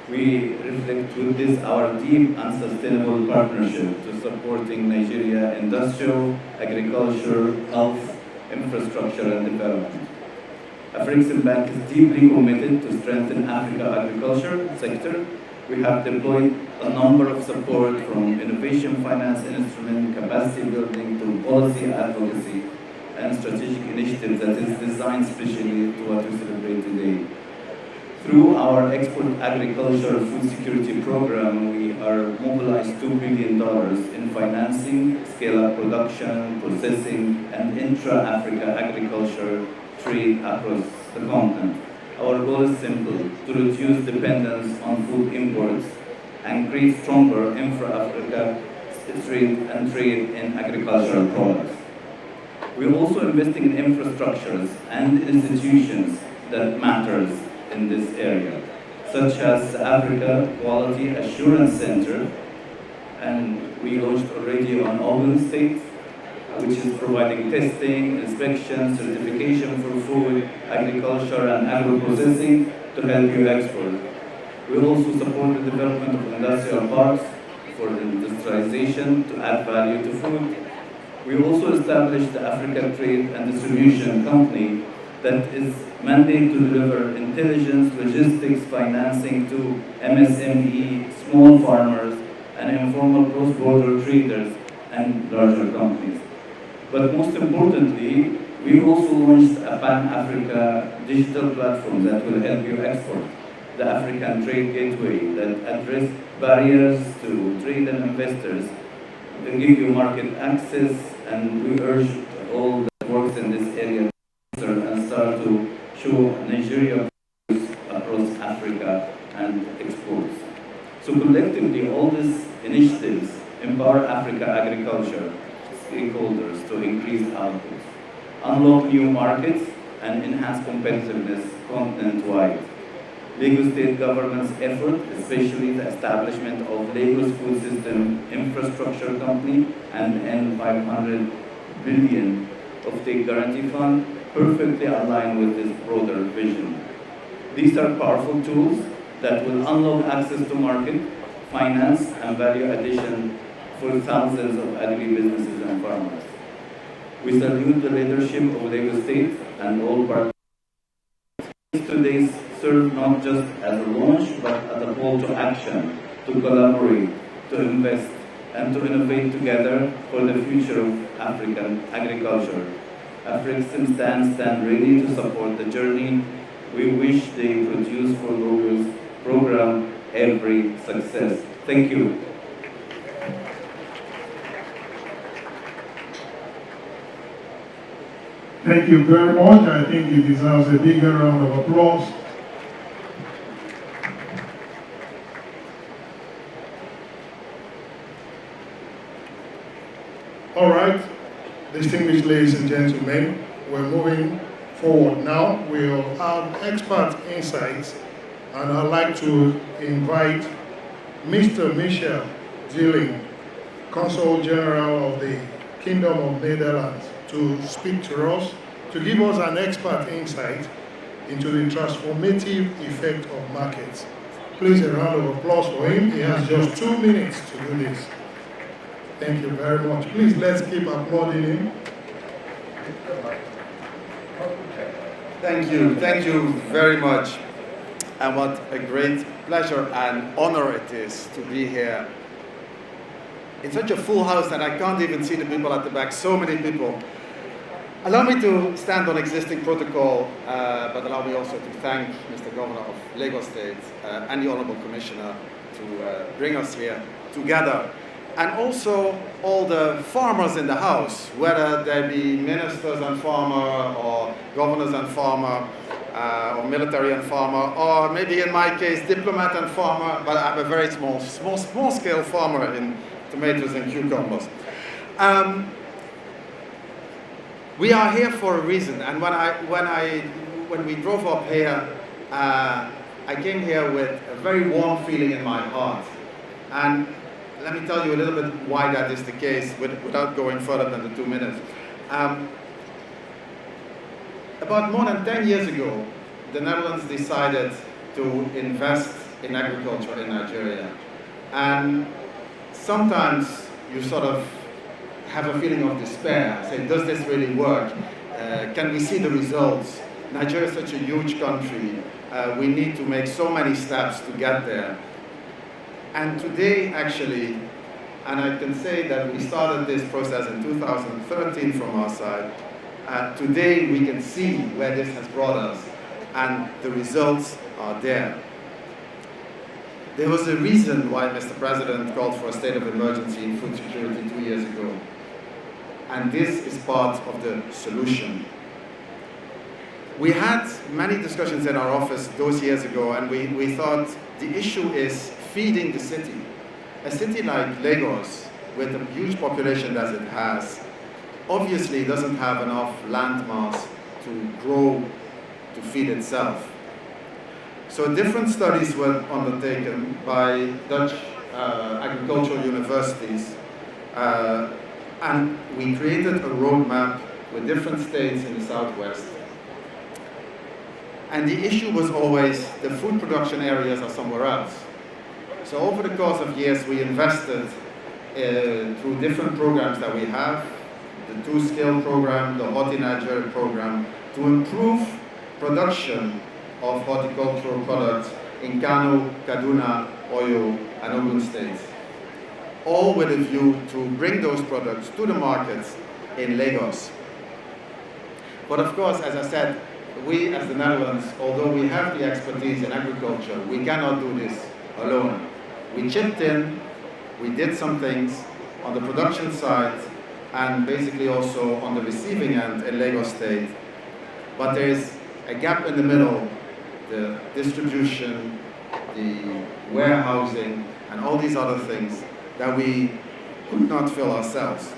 We reflect with this our deep and sustainable partnership to supporting Nigeria industrial, agriculture, health, infrastructure, and development. Afreximbank is deeply committed to strengthen Africa agriculture sector. We have deployed a number of support from innovation finance instrument, capacity building to policy advocacy and strategic initiatives that is designed specially to what we celebrate today. Through our Export Agriculture Food Security Program, we are mobilized $2 billion in financing, scale-up production, processing, and intra-Africa agriculture trade across the continent. Our goal is simple: to reduce dependence on food imports and create stronger intra-Africa trade in agricultural products. We're also investing in infrastructures and institutions that matters in this area, such as the Africa Quality Assurance Center, and we launched already on Ogun State, which is providing testing, inspection, certification for food, agriculture, and agro-processing to help you export. We also support the development of industrial parks for industrialization to add value to food. We also established the Africa Trade and Distribution Company that is mandated to deliver intelligence, logistics, financing to MSME, small farmers, and informal cross-border traders and larger companies. But most importantly, we also launched a Pan-Africa digital platform that will help you export, the African Trade Gateway, that address barriers to trade and investors, and give you market access, and we urge all that works in this area and start to show Nigeria across Africa and exports. So collectively, all these initiatives empower Africa agriculture stakeholders to increase output, unlock new markets, and enhance competitiveness continent-wide. Lagos State Government's effort, especially the establishment of Lagos Food System Infrastructure Company and N500BN of State Guarantee Fund, perfectly align with this broader vision. These are powerful tools that will unlock access to market, finance, and value addition for thousands of agri-businesses and farmers. We salute the leadership of Lagos State and all partners. Today's serve not just as a launch, but as a call to action, to collaborate, to invest, and to innovate together for the future of African agriculture. Afrexim stand ready to support the journey. We wish the Produce for Lagos program every success. Thank you. Thank you very much. I think he deserves a bigger round of applause. All right, distinguished ladies and gentlemen, we're moving forward now. We'll have expert insights, and I'd like to invite Mr. Michel Dilling, Consul General of the Kingdom of Netherlands, to speak to us, to give us an expert insight into the transformative effect of markets. Please, a round of applause for him. He has just 2 minutes to do this. Thank you very much. Please, let's keep applauding him. Thank you very much. And what a great pleasure and honor it is to be here in such a full house that I can't even see the people at the back, so many people. Allow me to stand on existing protocol, but allow me also to thank Mr. Governor of Lagos State and the Honorable Commissioner to bring us here together. And also all the farmers in the house, whether they be ministers and farmer, or governors and farmer, or military and farmer, or maybe in my case, diplomat and farmer, but I'm a very small scale farmer in tomatoes and cucumbers. We are here for a reason, and when we drove up here, I came here with a very warm feeling in my heart. And let me tell you a little bit why that is the case without going further than the 2 minutes. About more than 10 years ago, the Netherlands decided to invest in agriculture in Nigeria. And sometimes you sort of have a feeling of despair, say, does this really work? Can we see the results? Nigeria is such a huge country. We need to make so many steps to get there. And today, actually, and I can say that we started this process in 2013 from our side, today we can see where this has brought us, and the results are there. There was a reason why Mr. President called for a state of emergency in food security 2 years ago. And this is part of the solution. We had many discussions in our office those years ago, and we thought the issue is feeding the city. A city like Lagos, with a huge population as it has, obviously doesn't have enough land mass to grow to feed itself. So different studies were undertaken by Dutch agricultural universities, and we created a roadmap with different states in the southwest. And the issue was always the food production areas are somewhere else. So over the course of years, we invested through different programs that we have, the 2-scale program, the Horti Nigeria program, to improve production of horticultural products in Kano, Kaduna, Oyo, and Ogun states. All with a view to bring those products to the markets in Lagos. But of course, as I said, we as the Netherlands, although we have the expertise in agriculture, we cannot do this alone. We chipped in, we did some things on the production side, and basically also on the receiving end in Lagos State. But there is a gap in the middle, the distribution, the warehousing, and all these other things that we could not fill ourselves.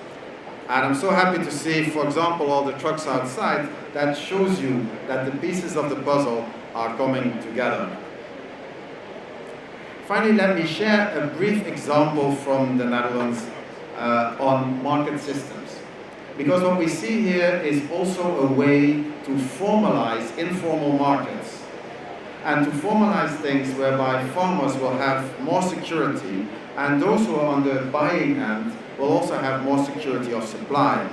And I'm so happy to see, for example, all the trucks outside. That shows you that the pieces of the puzzle are coming together. Finally, let me share a brief example from the Netherlands on market systems. Because what we see here is also a way to formalize informal markets and to formalize things whereby farmers will have more security, and those who are on the buying end will also have more security of supply.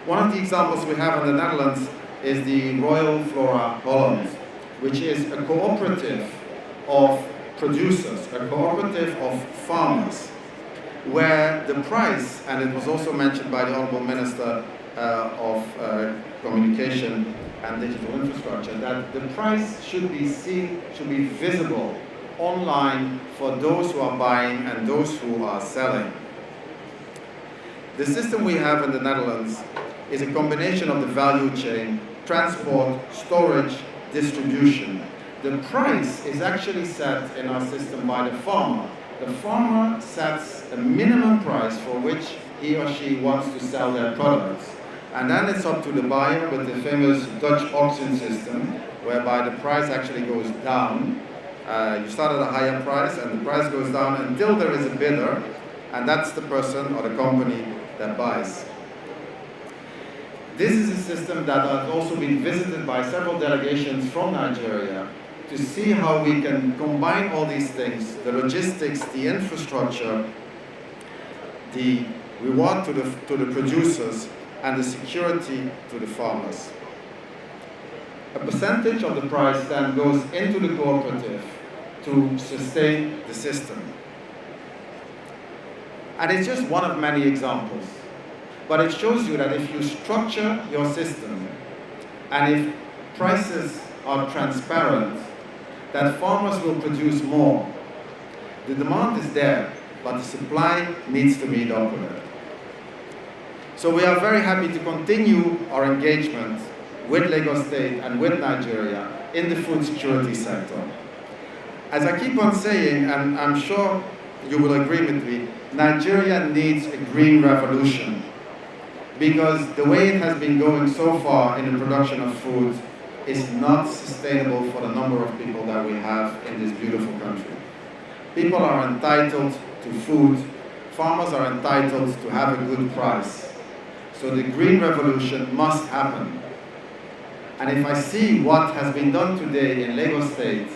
One of the examples we have in the Netherlands is the Royal Flora Holland, which is a cooperative of producers, a cooperative of farmers, where the price, and it was also mentioned by the Honourable Minister of Communication and Digital Infrastructure, that the price should be seen, should be visible online for those who are buying and those who are selling. The system we have in the Netherlands is a combination of the value chain, transport, storage, distribution. The price is actually set in our system by the farmer. The farmer sets a minimum price for which he or she wants to sell their products. And then it's up to the buyer with the famous Dutch auction system, whereby the price actually goes down. You start at a higher price and the price goes down until there is a bidder, and that's the person or the company that buys. This is a system that has also been visited by several delegations from Nigeria to see how we can combine all these things, the logistics, the infrastructure, the reward to the producers, and the security to the farmers. A percentage of the price then goes into the cooperative to sustain the system. And it's just one of many examples. But it shows you that if you structure your system and if prices are transparent, that farmers will produce more. The demand is there, but the supply needs to meet up with it. So we are very happy to continue our engagement with Lagos State and with Nigeria in the food security sector. As I keep on saying, and I'm sure you will agree with me, Nigeria needs a green revolution, because the way it has been going so far in the production of food is not sustainable for the number of people that we have in this beautiful country. People are entitled to food, farmers are entitled to have a good price. So the green revolution must happen. And if I see what has been done today in Lagos State,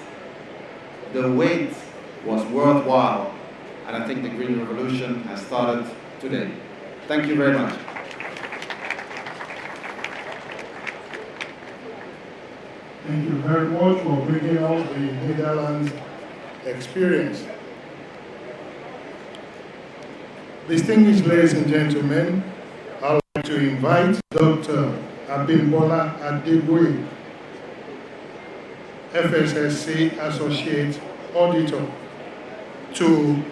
the wait was worthwhile, and I think the green revolution has started today. Thank you very much. Thank you very much for bringing us the Netherlands experience. Distinguished ladies and gentlemen, I'd like to invite Dr. Abimbola Adeboye, FSSC Associate Auditor, to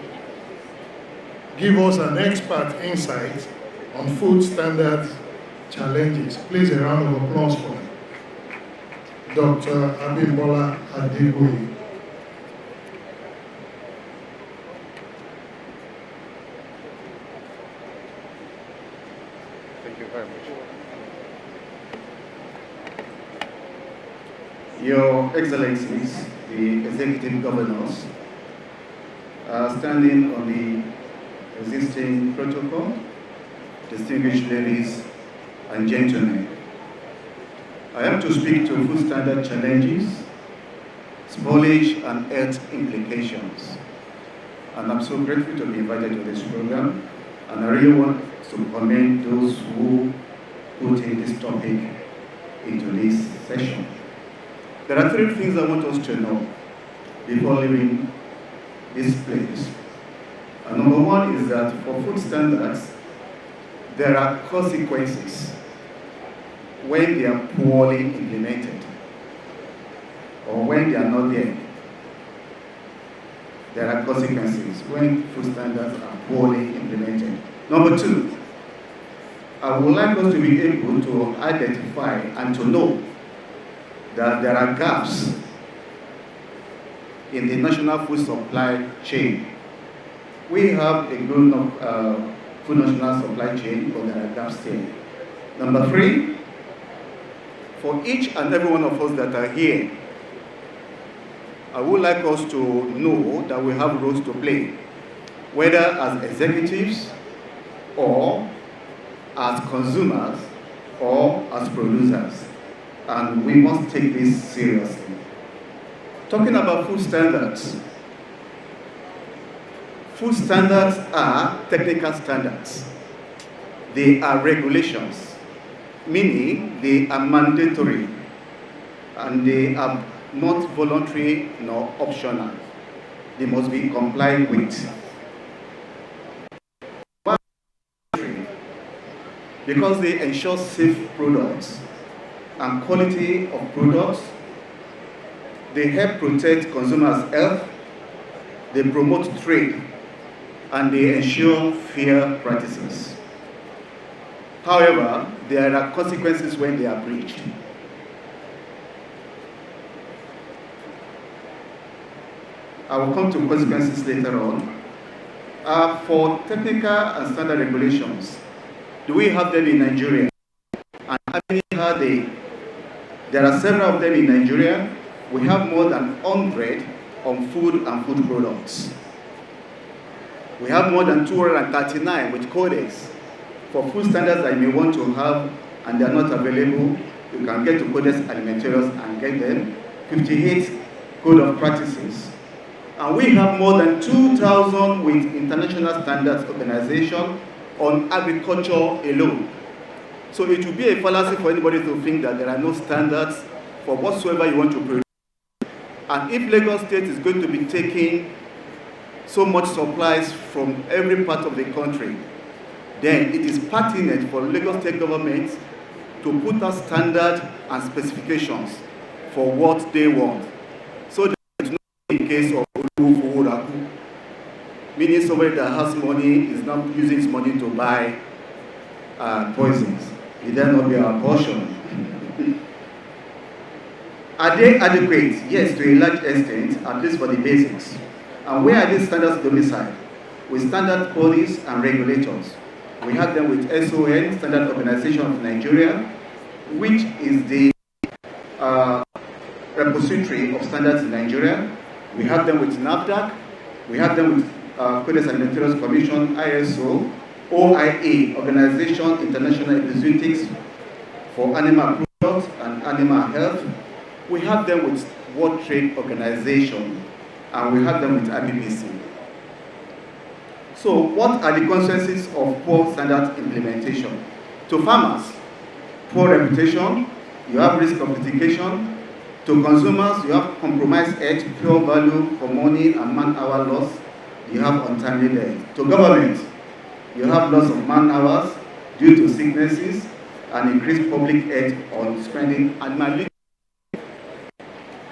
give us an expert insight on food standards challenges. Please, a round of applause for him. Dr. Abimbola Adeboye. Thank you very much. Your Excellencies, the Executive Governors, standing on the existing protocol, distinguished ladies and gentlemen, I have to speak to food standard challenges, spoilage and health implications. And I'm so grateful to be invited to this program, and I really want to commend those who put in this topic into this session. There are three things I want us to know before leaving this place. And number one is that for food standards, there are consequences when they are poorly implemented, or when they are not there. There are consequences when food standards are poorly implemented. Number two, I would like us to be able to identify and to know that there are gaps in the national food supply chain. We have a good food national supply chain, but there are gaps there. Number three, for each and every one of us that are here, I would like us to know that we have roles to play, whether as executives, or as consumers, or as producers. And we must take this seriously. Talking about food standards are technical standards. They are regulations, meaning they are mandatory, and they are not voluntary nor optional. They must be complied with. Because they ensure safe products and quality of products, they help protect consumers' health, they promote trade, and they ensure fair practices. However, there are consequences when they are breached. I will come to consequences later on. For technical and standard regulations, do we have them in Nigeria? And how many are they? There are several of them in Nigeria. We have more than 100 on food and food products. We have more than 239 with codex. For food standards that you may want to have and they are not available, you can get to Codex Alimentarius and get them. 58 code of practices. And we have more than 2,000 with International Standards Organization on agriculture alone. So it would be a fallacy for anybody to think that there are no standards for whatsoever you want to produce. And if Lagos State is going to be taking so much supplies from every part of the country, then it is pertinent for Lagos State government to put out standards and specifications for what they want. So that it's not a case of Uraku, meaning somebody that has money is not using his money to buy poisons. It will not be our portion. Are they adequate? Yes, to a large extent, at least for the basics. And where are these standards domiciled? With standard bodies and regulators. We have them with SON, Standard Organization of Nigeria, which is the repository of standards in Nigeria. We have them with NAFDAC. We have them with Codex Alimentarius Commission, ISO, OIA, Organization International Epizootics for Animal Products and Animal Health. We have them with World Trade Organization, and we have them with IPPC. So what are the consequences of poor standard implementation? To farmers, poor reputation, you have risk of litigation. To consumers, you have compromised edge, pure value for money and man-hour loss. You have untimely death. To government, you have loss of man-hours due to sicknesses and increased public aid on spending and malnutrition.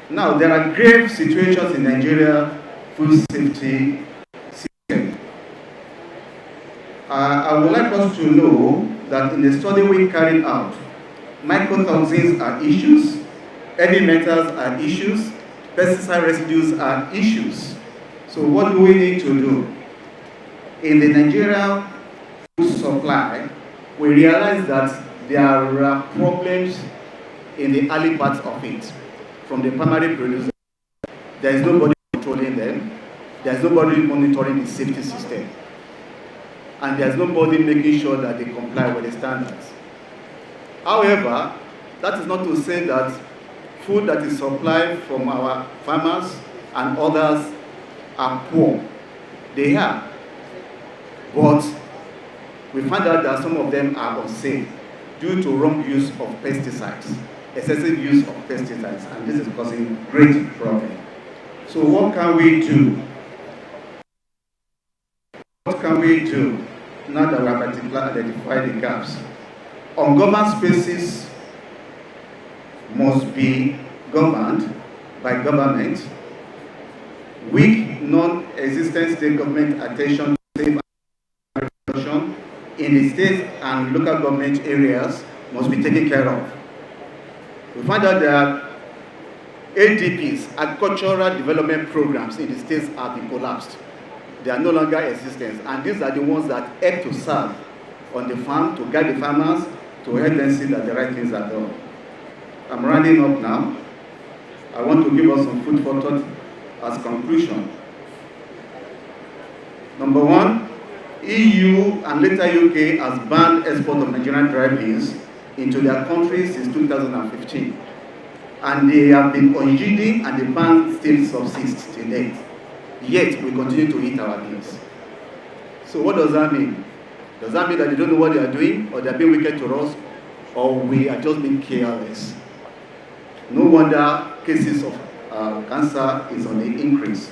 Now, there are grave situations in Nigeria food safety system. I would like us to know that in the study we carried out, mycotoxins are issues, heavy metals are issues, pesticide residues are issues. So what do we need to do? In the Nigerian food supply, we realize that there are problems in the early parts of it. From the primary producer, there is nobody controlling them, there is nobody monitoring the safety system, and there is nobody making sure that they comply with the standards. However, that is not to say that food that is supplied from our farmers and others are poor. They are. But we find out that some of them are unsafe due to wrong use of pesticides, excessive use of pesticides, and this is causing great problem. So what can we do? What can we do now that we have identified the gaps? Ungoverned spaces must be governed by government. Weak, non-existent state government attention to safe agriculture in the state and local government areas must be taken care of. We find out that ADPs, agricultural development programs in the states have been collapsed. They are no longer existent, and these are the ones that help to serve on the farm, to guide the farmers, to help them see that the right things are done. I'm rounding up now. I want to give us some food for thought as conclusion. Number one, EU and later UK has banned export of Nigerian dry beans into their countries since 2015. And they have been unyielding, and the ban still subsists to date. Yet we continue to eat our beans. So what does that mean? Does that mean that they don't know what they are doing, or they are being wicked to us, or we are just being careless? No wonder cases of cancer is on the increase.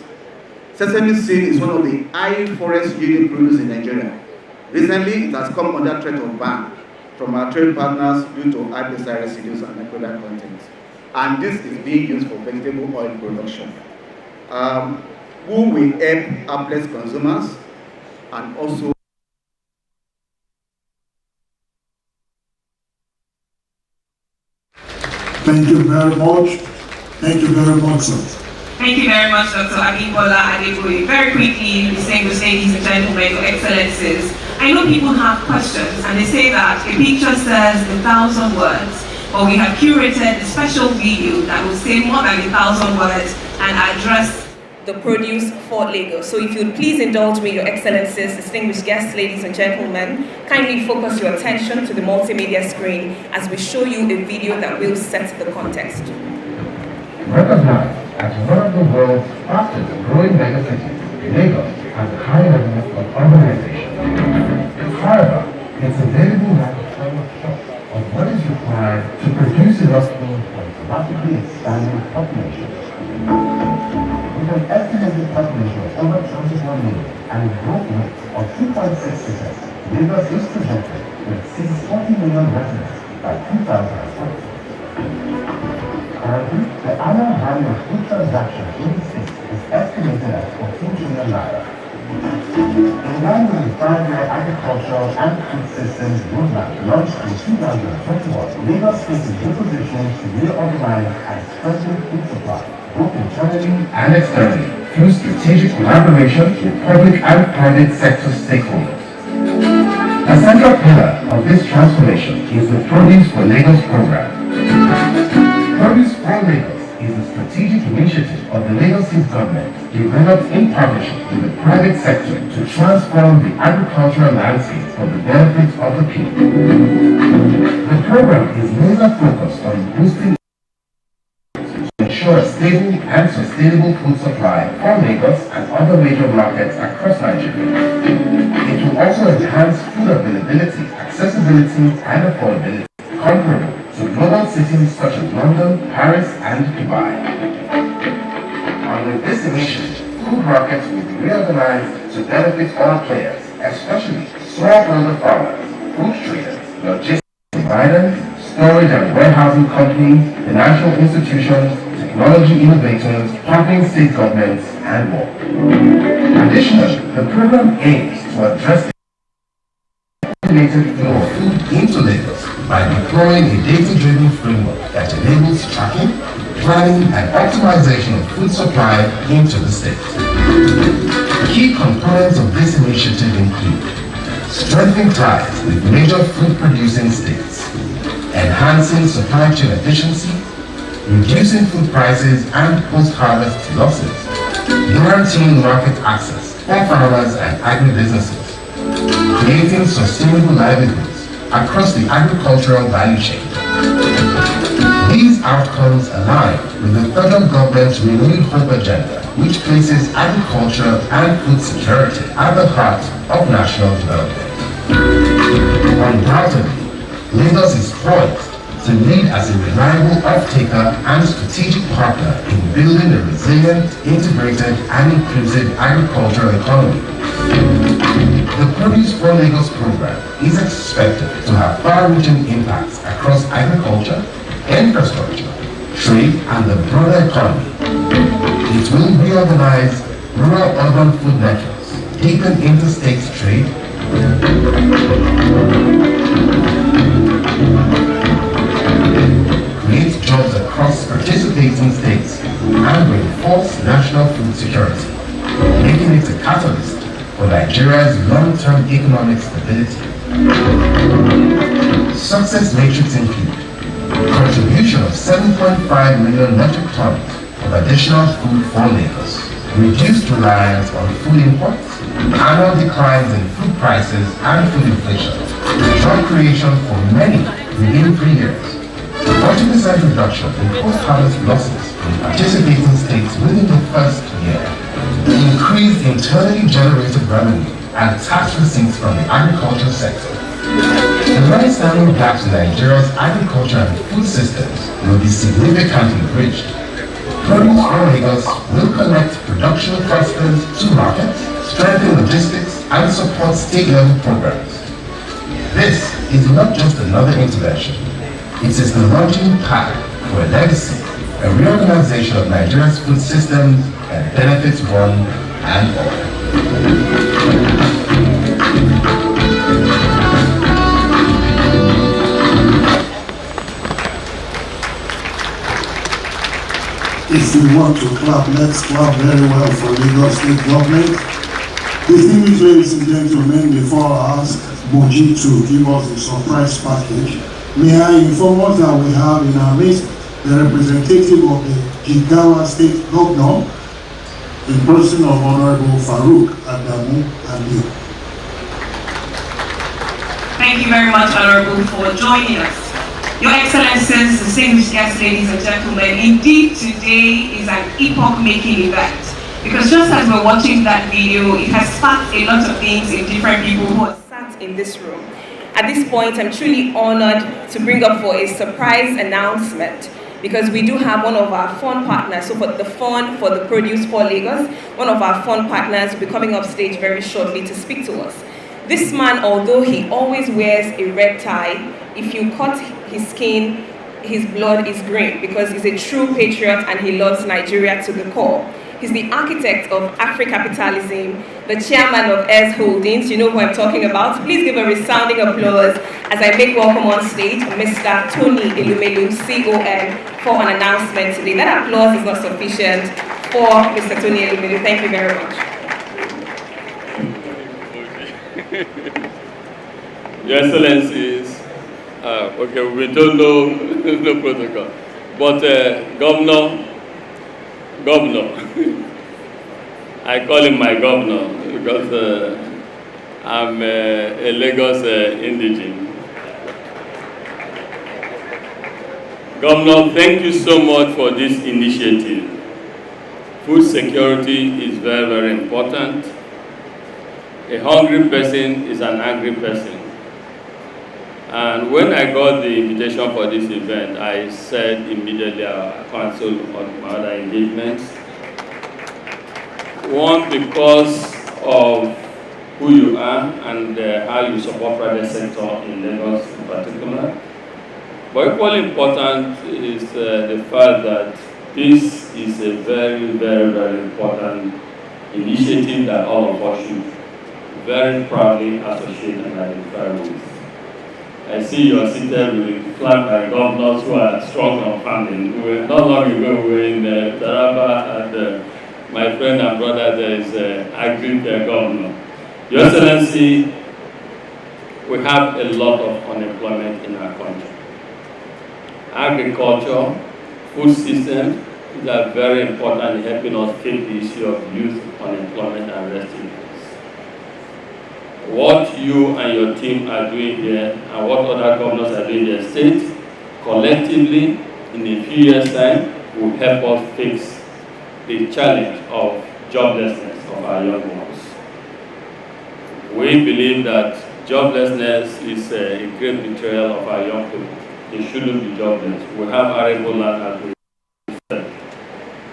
Sesame seed is one of the high forest yielding produce in Nigeria. Recently, it has come under threat of ban from our trade partners due to high pesticide residues and microbial content. And this is being used for vegetable oil production. Who will help helpless consumers and also very much. Thank you very much, sir. Thank you very much, Dr. Abimbola Adegoye. Very quickly, distinguished ladies and gentlemen, your excellencies, I know people have questions, and they say that a picture says 1,000 words, but we have curated a special video that will say more than 1,000 words and address the produce for Lagos. So if you'd please indulge me, your excellencies, distinguished guests, ladies and gentlemen, kindly focus your attention to the multimedia screen as we show you a video that will set the context. Recognized as one of the world's fastest growing megacities, Lagos has a high level of urbanization. However, its available lack of of what is required to produce enough food for its rapidly expanding population. With an estimated population of over 21 million and a growth rate of 2.6%, Lagos is projected to exceed 40 million residents by 2040. Currently, the annual value of food transactions in the state is estimated at 14 trillion naira. In line with the 5-year agricultural and food systems roadmap launched in 2021, Lagos State is in position to reorganize and strengthen food supply, both internally and externally, through strategic collaboration with public and private sector stakeholders. A central pillar of this transformation is the Produce for Lagos program. Produce for Lagos is a strategic initiative of the Lagos State government developed in partnership with the private sector to transform the agricultural landscape for the benefit of the people. The program is laser focused on boosting to ensure a stable and sustainable food supply for Lagos and other major markets across Nigeria. It will also enhance food availability, accessibility, and affordability comparable to global cities such as London, Paris, and Dubai. Under this initiative, food markets will be reorganized to benefit all players, especially smallholder farmers, food traders, logistics providers, storage and warehousing companies, financial institutions, technology innovators, partnering state governments, and more. Additionally, the program aims to address the coordinated flow of food into Lagos by deploying a data-driven framework that enables tracking, planning, and optimization of food supply into the state. Key components of this initiative include strengthening ties with major food-producing states, enhancing supply chain efficiency, reducing food prices and post-harvest losses, guaranteeing market access for farmers and agribusinesses, creating sustainable livelihoods across the agricultural value chain. These outcomes align with the federal government's renewed hope agenda, which places agriculture and food security at the heart of national development. Undoubtedly, Lagos is poised to lead as a reliable off-taker and strategic partner in building a resilient, integrated, and inclusive agricultural economy. The Produce for Lagos program is expected to have far-reaching impacts across agriculture, infrastructure, trade, and the broader economy. It will reorganize rural-urban food networks, deepen interstate trade, create jobs across participating states, and reinforce national food security, making it a catalyst for Nigeria's long-term economic stability. Success metrics include contribution of 7.5 million metric tons of additional food for Lagos, reduced reliance on food imports, annual declines in food prices and food inflation, job creation for many within 3 years, 40% reduction in post-harvest losses in participating states within the first year, increased internally generated revenue and tax receipts from the agriculture sector. The long-standing gaps in Nigeria's agriculture and food systems will be significantly bridged. Produce for Lagos will connect production clusters to markets, strengthen logistics, and support state-level programs. This is not just another intervention. It is the launching pad for a legacy, a reorganization of Nigeria's food systems that benefits one and all. If we want to clap, let's clap very well for Lagos State Government. Distinguished ladies and gentlemen, before I ask Moji to give us a surprise package, may I inform us that we have in our midst the representative of the Jigawa State Governor, in person of Honorable Farouk Adamu Aliu. Thank you very much, Honorable, for joining us. Your Excellencies, distinguished guests, ladies and gentlemen, indeed today is an epoch-making event. Because just as we're watching that video, it has sparked a lot of things in different people who are sat in this room. At this point, I'm truly honored to bring up for a surprise announcement, because we do have one of our fund partners. So for the fund for the produce for Lagos, one of our fund partners will be coming up stage very shortly to speak to us. This man, although he always wears a red tie, if you cut his skin, his blood is green, because he's a true patriot and he loves Nigeria to the core. He's the architect of Afri-Capitalism, the chairman of S Holdings. You know who I'm talking about. Please give a resounding applause as I make welcome on stage Mr. Tony Elumelu, CON, for an announcement today. That applause is not sufficient for Mr. Tony Elumelu. Thank you very much. Your Excellencies, okay, we don't know no protocol, but Governor, I call him my governor because I'm a Lagos indigene. Governor, thank you so much for this initiative. Food security is very, very important. A hungry person is an angry person. And when I got the invitation for this event, I said immediately I canceled on my other engagements. One, because of who you are and how you support private sector in Lagos in particular. But equally important is the fact that this is a very, very, very important initiative that all of us should very proudly associate and identify with. I see you are seated with flanked by governors who are strong on funding. Not long ago, we were in Taraba, and my friend and brother there is Agric governor. Your Excellency, we have a lot of unemployment in our country. Agriculture, food system, these are very important in helping us face the issue of youth unemployment and rest in peace. What you and your team are doing here and what other governors are doing in their state, collectively, in a few years' time, will help us fix the challenge of joblessness of our young ones. We believe that joblessness is a great betrayal of our young people. They shouldn't be jobless. We have arable land as we said.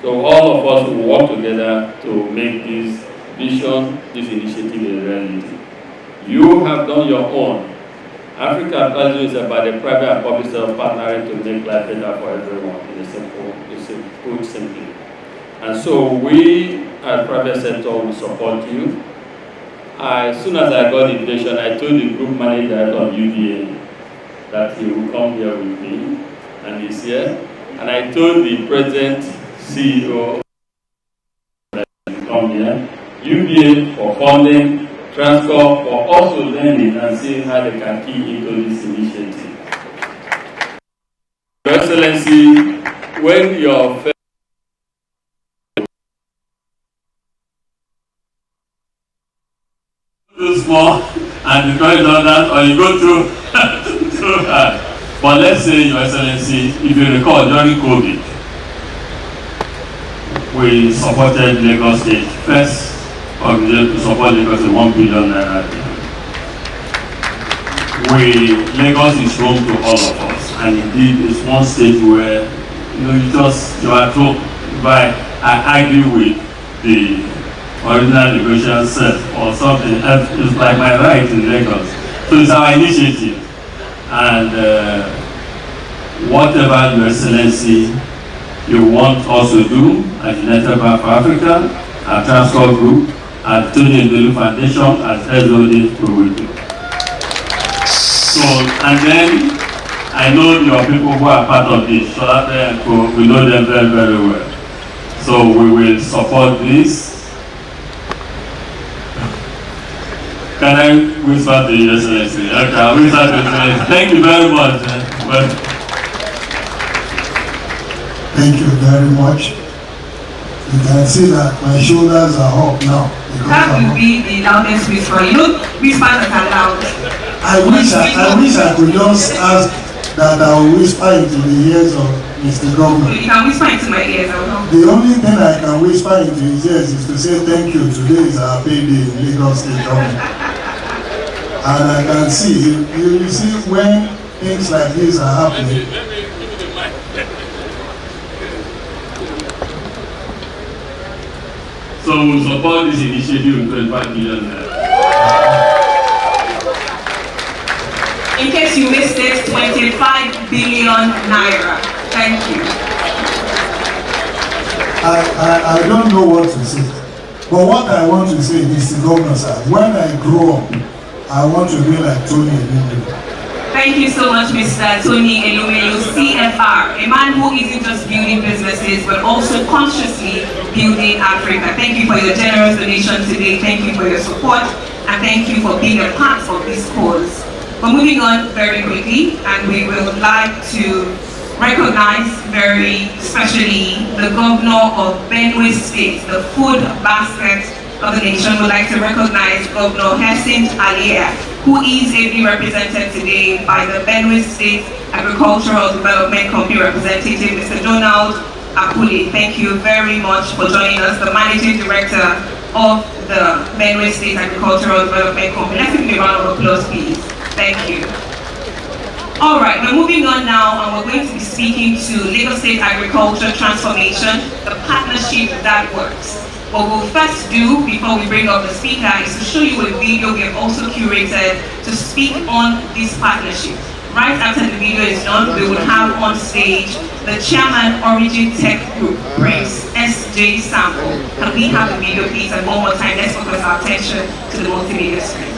So all of us will work together to make this vision, this initiative a reality. You have done your own. Africa is about the private and public sector partnering to make life better for everyone in a put simply. And so we as private sector will support you. As soon as I got the invitation, I told the group manager of UBA that he will come here with me, and he's here. And I told the present CEO that he will come here, UBA for funding, transport, for also learning and seeing how they can key into this initiative. Your Excellency, when your too small and you go that, or you go too hard. But let's say, Your Excellency, if you recall, during COVID, we supported Lagos State first. To support Lagos with 1 billion naira. Lagos is home to all of us, and indeed it's one state where you are told by I argue with the original negotiation set or something else. It's like my right in Lagos. So it's our initiative, and whatever Your Excellency you want us to do as United Bank for Africa, our transport group, at Tony Elumelu Foundation, as SOD will do. So, and then I know your people who are part of this, so that we know them very, very well. So we will support this. Can I whisper to Your Excellency? Okay, I'll whisper to Your Excellency. Thank you very much. Thank you very much. You can see that my shoulders are up now. That will be the loudest whisper. You know, whispers that are loud. I wish I could just ask that I will whisper into the ears of Mr. Governor. You can whisper into my ears. The only thing I can whisper into his ears is to say thank you. Today is our payday in Lagos State Government. And I can see, you see when things like this are happening. So we support this initiative with 25 million. In case you missed it, 25 billion naira. Thank you. I don't know what to say. But what I want to say, Mr. Governor, sir, when I grow up, I want to be like Tony Elumelu. Thank you so much, Mr. Tony Elumelu, CFR, a man who isn't just building businesses, but also consciously building Africa. Thank you for your generous donation today. Thank you for your support, and thank you for being a part of this cause. But moving on very quickly, and we would like to recognize very specially the governor of Benue State, the food basket of the nation. Would like to recognize Governor Hyacinth Alia, who is ably represented today by the Benue State Agricultural Development Company representative, Mr. Donald Akuli. Thank you very much for joining us, the Managing Director of the Benue State Agricultural Development Company. Let's give him a round of applause, please. Thank you. All right, we're moving on now, and we're going to be speaking to Lagos State Agriculture Transformation, the partnership that works. What we'll first do before we bring up the speaker is to show you a video we have also curated to speak on this partnership. Right after the video is done, we will have on stage the chairman, Origin Tech Group, Prince S.J. Sample. Can we have the video, please? And one more time, let's focus our attention to the multimedia screen.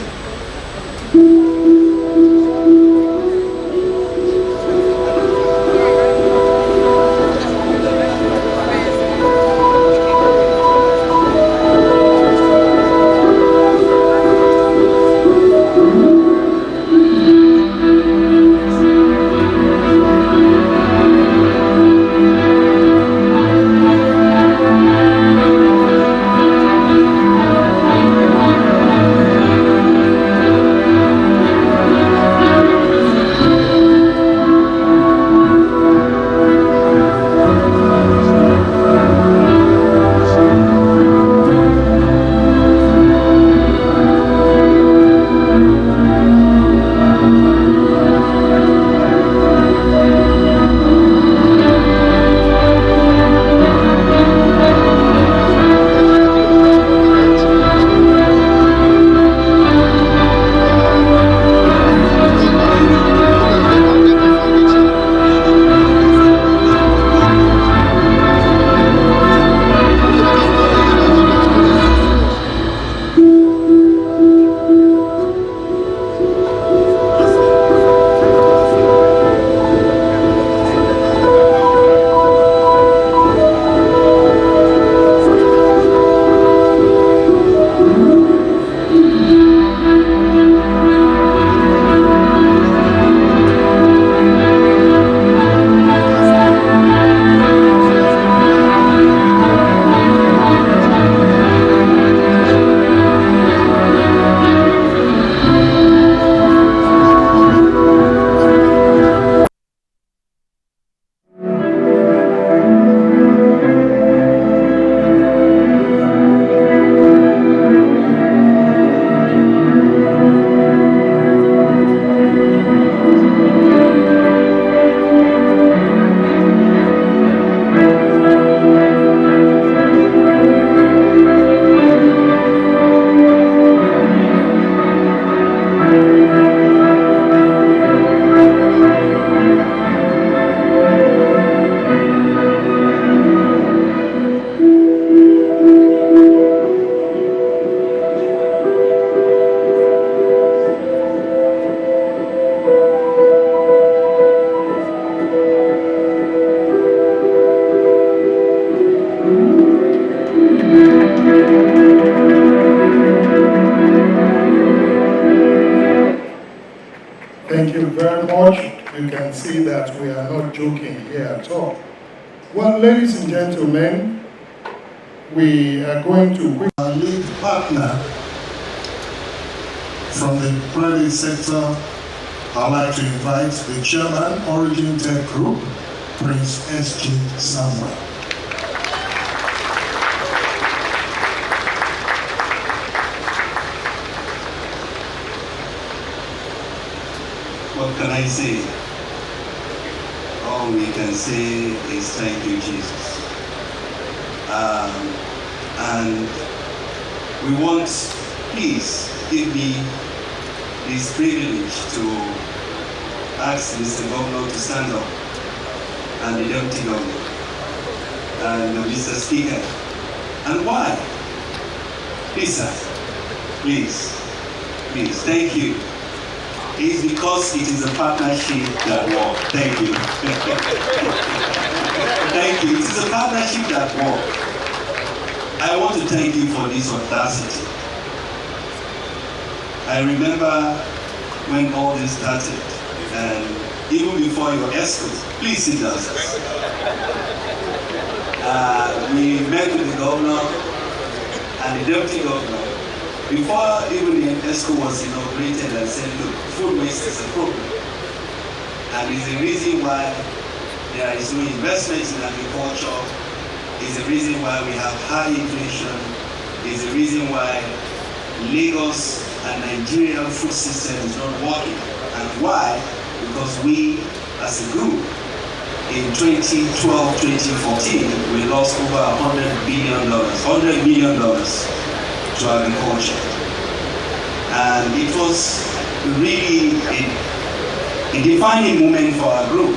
Thank you very much. You can see that we are not joking here at all. Well, ladies and gentlemen, we are going to our lead partner from the private sector. I'd like to invite the chairman, Origin Tech Group, Prince S.G. Samuel. What can I say? All we can say is thank you, Jesus. And we want, please give me this privilege to ask Mr. Governor to stand up, and the Deputy Governor, and Mr. Speaker. And why? Please, sir. Please. Please. Thank you. It's because it is a partnership that works. Thank you. Thank you. It is a partnership that works. I want to thank you for this audacity. I remember when all this started, and even before your escort, please sit down. We met with the governor and the deputy governor before even the ESCO was inaugurated, and said, look, food waste is a problem. And it's the reason why there is no investment in agriculture, it's the reason why we have high inflation, it's the reason why Lagos and Nigerian food system is not working. And why? Because we, as a group, in 2012-2014, we lost over $100 million to agriculture. And it was really a defining moment for our group.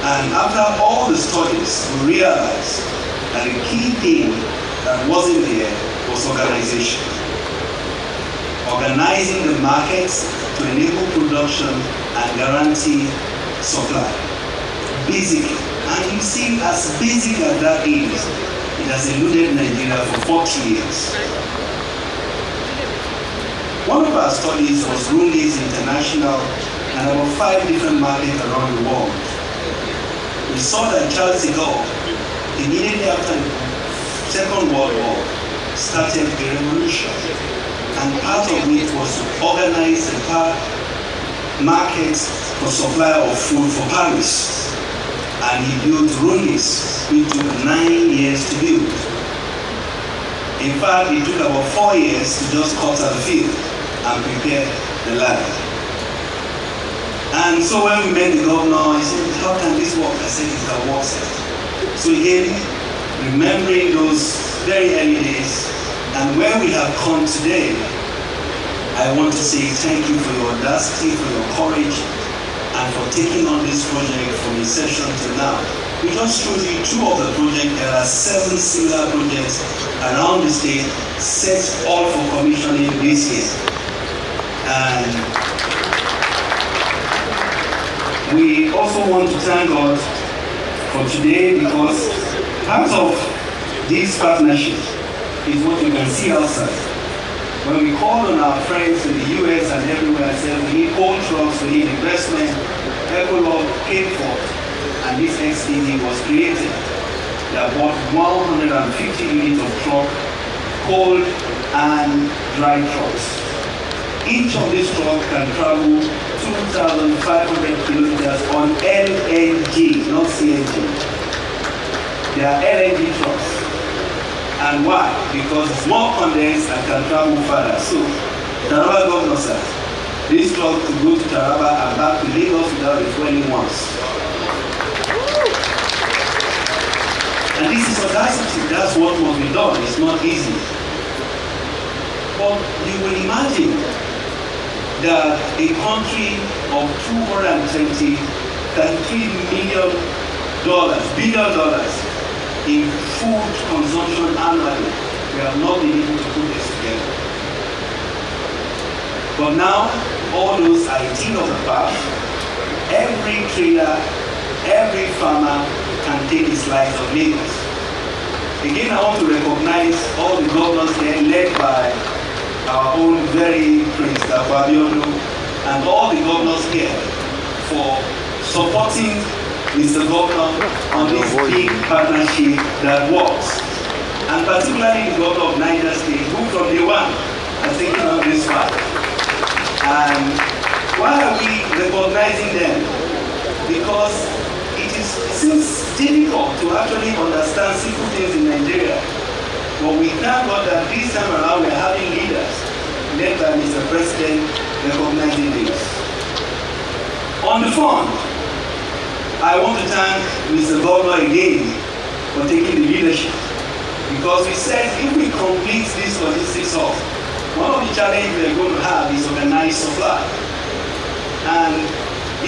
And after all the studies, we realized that the key thing that wasn't there was organization. Organizing the markets to enable production and guarantee supply. Basic. And you see, as basic as that is, it has eluded Nigeria for 40 years. One of our studies was Rundi's International and about 5 different markets around the world. We saw that Charles de Gaulle, immediately after the Second World War, started a revolution. And part of it was to organize the markets for supply of food for Paris. And he built Rundi's, which took 9 years to build. In fact, it took about 4 years to just cut out the field and prepare the land. And so when we met the governor, he said, how can this work? I said, it can work, sir. So again, remembering those very early days, and where we have come today, I want to say thank you for your audacity, for your courage, and for taking on this project from inception to now. We just showed you 2 of the projects. There are 7 similar projects around the state, set all for commissioning this year. And we also want to thank God for today, because part of this partnership is what you can see outside. When we called on our friends in the US and everywhere and said we need coal trucks, we need investment, Ecolog came forth, and this XDD was created. They bought 150 units of truck, cold and dry trucks. Each of these trucks can travel 2,500 kilometers on LNG, not CNG. They are LNG trucks. And why? Because it's more condensed and can travel further. So, Taraba Governor sir, this truck to go to Taraba and back to Lagos without refueling once. And this is audacity. That's what must be done. It's not easy. But you will imagine that a country of $233 billion in food consumption annually, we have not been able to put this together. But now, all those are a thing of the past. Every trader, every farmer can take a slice of Lagos. Again, I want to recognize all the governors there, led by our own very Prince Abiodun, and all the governors here for supporting Mr. Governor on this big partnership that works. And particularly the governor of Niger State, who from day one has taken on this fight. And why are we recognizing them? Because it seems difficult to actually understand simple things in Nigeria. But we thank God that this time around we are having leaders led by Mr. President recognizing this. On the front, I want to thank Mr. Governor again for taking the leadership, because we said if we complete this logistics hub, one of the challenges we are going to have is organized supply. And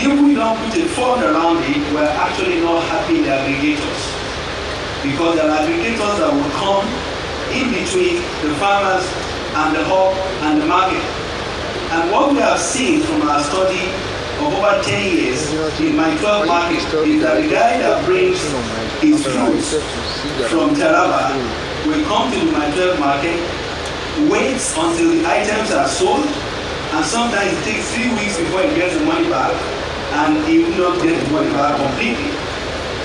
if we don't put a fund around it, we're actually not happy the aggregators, because there are aggregators that will come in between the farmers and the hub and the market. And what we have seen from our study of over 10 years in my 12 market is that the guy that brings his fruits from Taraba will come to my 12 market, waits until the items are sold, and sometimes it takes 3 weeks before he gets the money back, and he will not get the money back completely.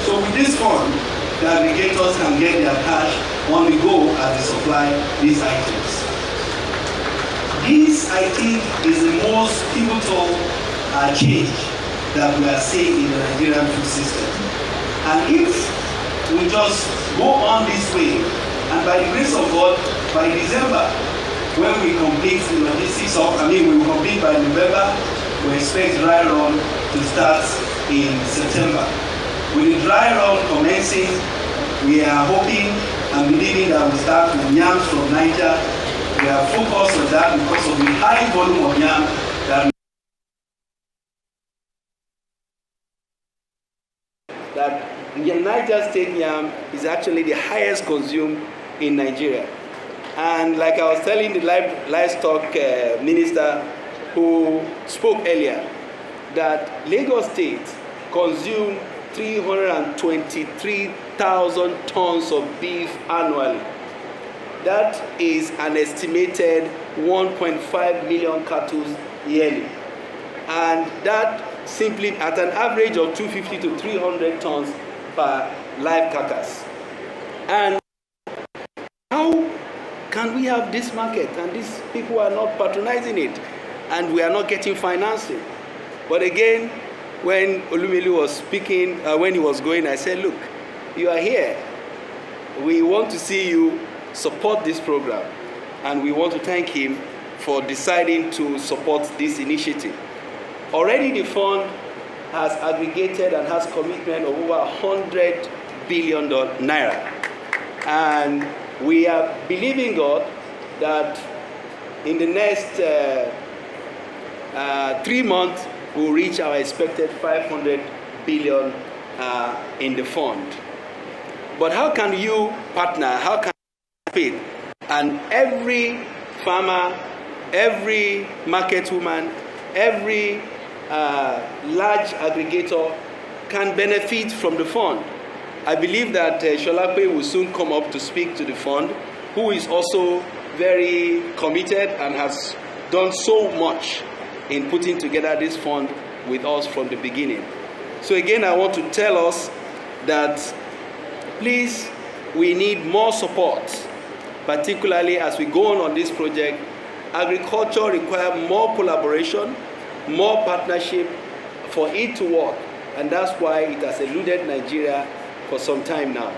So with this fund, the aggregators can get their cash on the go as they supply these items. This, I think, is the most pivotal change that we are seeing in the Nigerian food system. And if we just go on this way, and by the grace of God, by December, when we complete the logistics we will complete by November, we expect dry run to start in September. With the dry run commencing, we are hoping and believing that we'll start with yams from Niger. We are focused on that because of the high volume of yam that Niger State yam is actually the highest consumed in Nigeria. And like I was telling the livestock minister who spoke earlier, that Lagos State consumed 323,000 tons of beef annually. That is an estimated 1.5 million cattle yearly. And that simply at an average of 250 to 300 tons per live carcass. And how can we have this market and these people are not patronizing it and we are not getting financing? But again, when Olumelu was speaking, when he was going, I said, look, you are here. We want to see you support this program, and we want to thank him for deciding to support this initiative. Already the fund has aggregated and has commitment of over 100 billion naira. And we are believing God that in the next 3 months, we'll reach our expected 500 billion in the fund. But how can you partner? How can you pay? And every farmer, every market woman, every large aggregator can benefit from the fund. I believe that Sholape will soon come up to speak to the fund, who is also very committed and has done so much in putting together this fund with us from the beginning. So again, I want to tell us that please, we need more support, particularly as we go on this project. Agriculture requires more collaboration, more partnership for it to work, and that's why it has eluded Nigeria for some time now.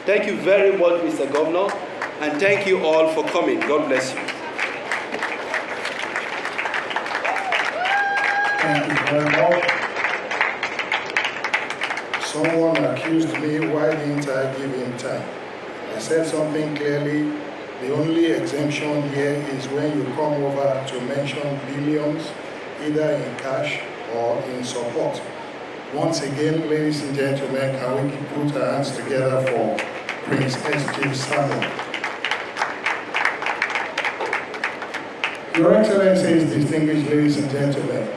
Thank you very much, Mr. Governor, and thank you all for coming. God bless you. Thank you very much. Someone accused me, why didn't I give him time? I said something clearly. The only exemption here is when you come over to mention billions, either in cash or in support. Once again, ladies and gentlemen, can we put our hands together for Prince S.J. Samuel? Your Excellencies, distinguished ladies and gentlemen,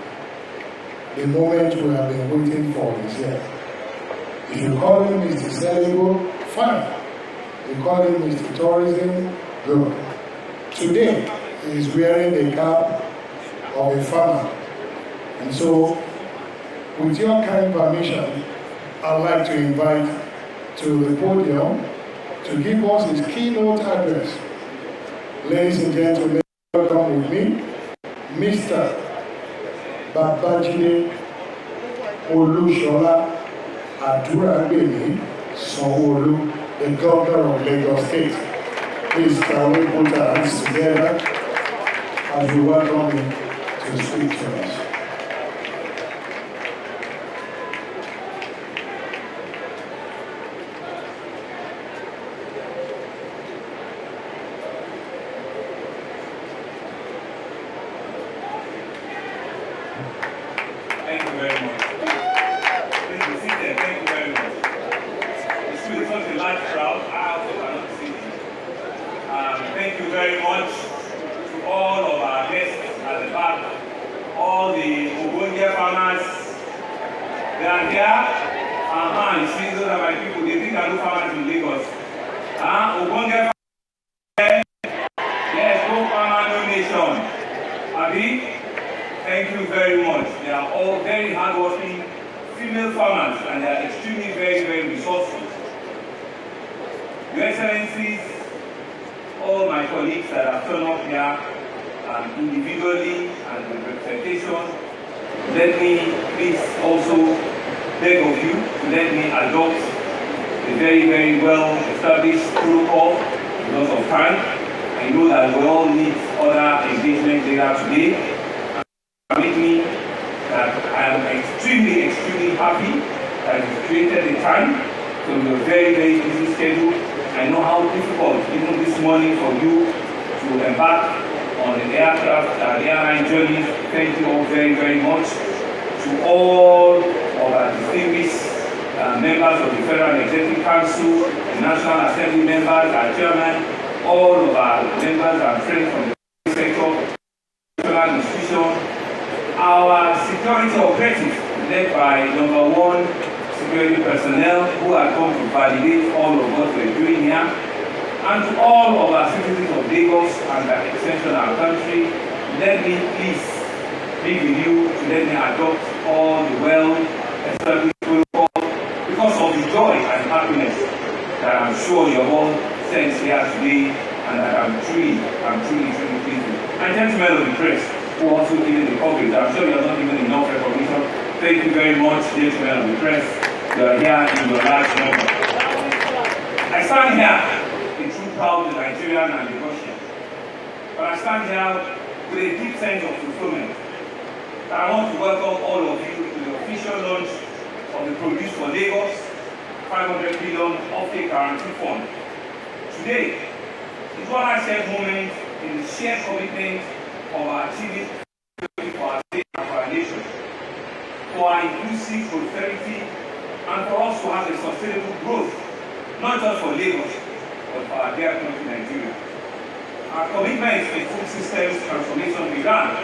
the moment we have been waiting for is here. If you call him Mr. Seligo, fine. You call him Mr. Tourism, good. Today, he is wearing the cap of a farmer And so, with your kind permission, I'd like to invite to the podium to give us his keynote address. Ladies and gentlemen, welcome with me, Mr. Babajide Olushola Aduragbemi Sanwo-Olu, the governor of Lagos State. Please can we put our hands together as we welcome him to speak to us. Thank you very much. Please be seated. Thank you very much. It's really such a large crowd. I also cannot see it. Thank you very much to all of our guests at the back, all the Ogbonge farmers. They are here. You see, those are my people. They think I know farmers in Lagos. Ogbonge farmers. Yes, no farmer, no nation. Abi? Thank you very much. They are all very hardworking female farmers and they are extremely very resourceful. Your Excellencies, all my colleagues that have turned up here individually and with representation, let me please also beg of you to let me adopt a very well established protocol because of time. I know that we all need other engagement later today. Permit me that I am extremely happy that you created the time from your very busy schedule. I know how difficult, even this morning, for you to embark on the aircraft, airline journeys. Thank you all very much. To all of our distinguished members of the Federal Executive Council, the National Assembly members, our chairman, all of our members and friends from the sector, national institution, our security operatives, led by #1 security personnel who have come to validate all of what we're doing here, and to all of our citizens of Lagos and the extension of our country, let me please be with you to let me adopt all the well-established protocol because of the joy and happiness that I'm sure you're all sensed here today and that I'm truly pleased with. And gentlemen of the press, who also given the coverage. I'm sure you're not given enough recognition. Thank you very much, gentlemen of the press. You are here in your large number. I stand here in true proud Nigerian and Lagosian. But I stand here with a deep sense of fulfillment. I want to welcome all of you to the official launch of the Produce for Lagos 500 billion off-take guarantee fund. Today is one I said moment in the shared commitment of our achieving for our state and for our nation, for our inclusive prosperity, and for us to have a sustainable growth, not just for Lagos, but for our dear country, Nigeria. Our commitment to food systems transformation began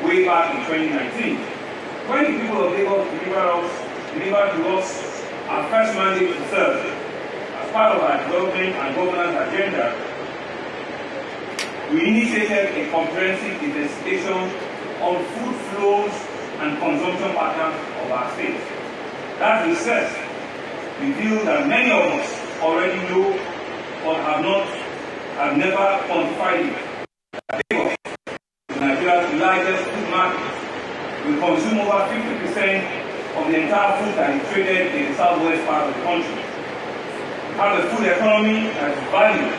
way back in 2019, when the people of Lagos delivered to us our first mandate to serve. As part of our development and governance agenda, we initiated a comprehensive investigation on food flows and consumption patterns of our state. That research revealed that many of us already know but have never quantified it. Lagos, Nigeria's largest food market, we consume over 50% of the entire food that is traded in the southwest part of the country. We have a food economy that is valued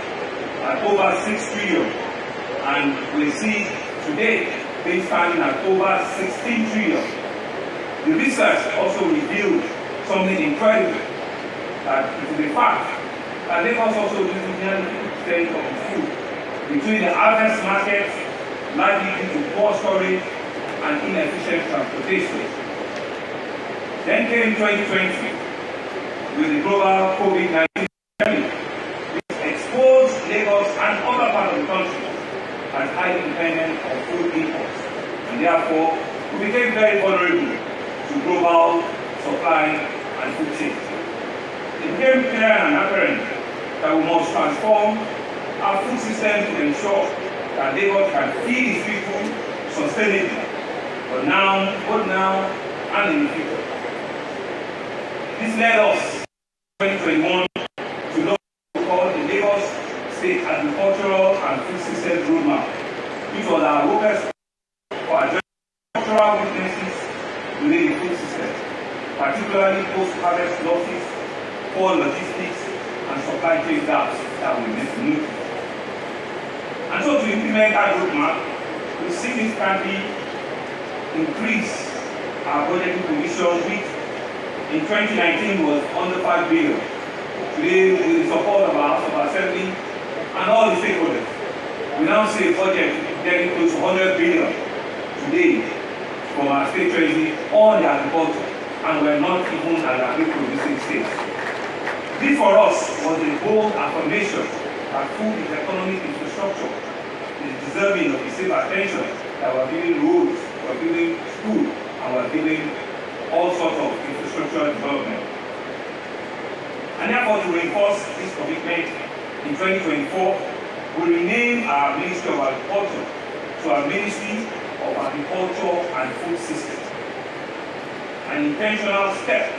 at over 6 trillion. And we see today being standing at over 16 trillion. The research also revealed something incredible, that it is a fact that Lagos also uses nearly 50% of its food between the harvest markets, largely due to poor storage and inefficient transportation. Then came 2020 with the global COVID-19 pandemic, which exposed Lagos and other parts of the country as highly dependent on food imports, and therefore we became very vulnerable to global supply and food chains. It became clear and apparent that we must transform our food system to ensure that Lagos can feed its people sustainably, but now, both now and in the future. This led us, 2021, to know what we call the Lagos State Agricultural and Food System Roadmap, which was our focus for agricultural weaknesses within the food system, particularly post-harvest losses, poor logistics, and supply chain gaps that we need. And so to implement that roadmap, we significantly increase our budgeting position, which in 2019 was under 5 billion. Today, with the support of our House of Assembly and all the stakeholders, we now see a budget getting close to 100 billion today from our state treasury on the agriculture, and we're not even at the agri-producing stage. This for us was a bold affirmation that food is economic infrastructure, is deserving of the same attention that we're giving roads, we're giving school, and we're giving all sorts of infrastructural development. And therefore, to reinforce this commitment, in 2024, we rename our Ministry of Agriculture to our Ministry of Agriculture and Food Systems, an intentional step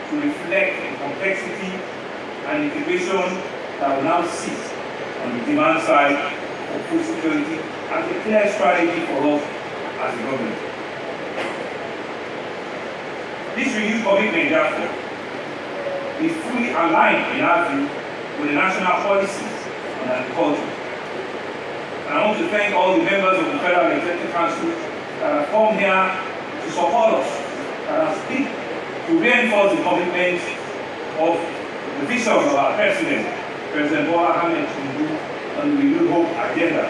to reflect the complexity and integration that will now sit on the demand side of food security as a clear strategy for us as a government. This renewed commitment, therefore, is fully aligned in our view with the national policies on agriculture. And I want to thank all the members of the Federal Executive Council that have come here to support us, that have speak to reinforce the commitment of the vision of our President, President Bola Ahmed Tinubu, on the Renewed Hope agenda.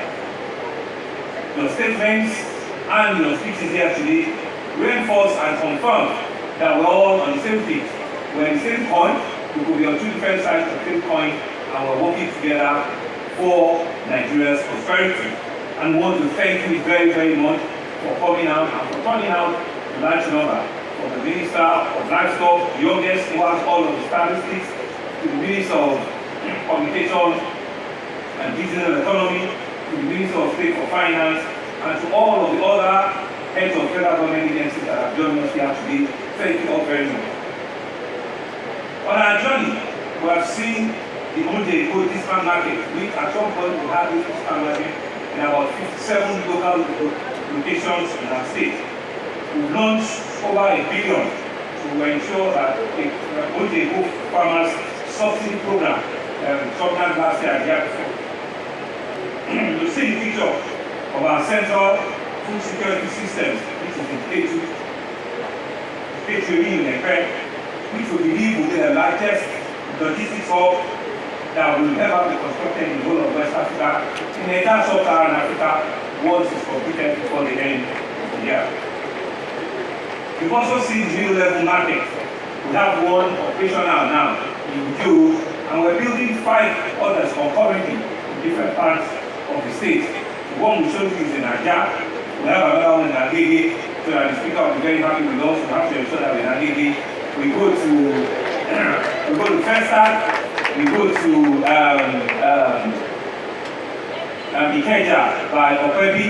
Your statements and your speeches here today reinforce and confirm that we're all on the same page. We're on the same coin. We could be on two different sides of the same coin, and we're working together for Nigeria's prosperity. And we want to thank you very, very much for coming out and for turning out the large number. From the Minister of Livestock, the youngest who has all of the statistics, to the Minister of Communication and Digital Economy, to the Minister of State for Finance, and to all of the other heads of federal government agencies that have joined us here today. Thank you all very much. On our journey, we have seen the Ounje Eko discount market, which at some point we have this discount market in about 57 local locations in our state. We've launched over $1 billion to ensure that the Ounje Eko farmers subsidy program, sometime last year and year before. You see the picture of our central food security systems, which is in K2 in effect, which we believe will be the largest logistics hub that will ever be constructed in the whole of West Africa, in the entire sub-Saharan Africa, once it's completed before the end of the year. We've also seen the middle-level market. We have one operational now in Q, and we're building 5 others concurrently in different parts of the state. The one we showed you is in Aja. We have another one in Agege, so that the speaker will be very happy with us. We have to ensure that in Agege, we go to Fireside, we go to Ikeja by Opebi.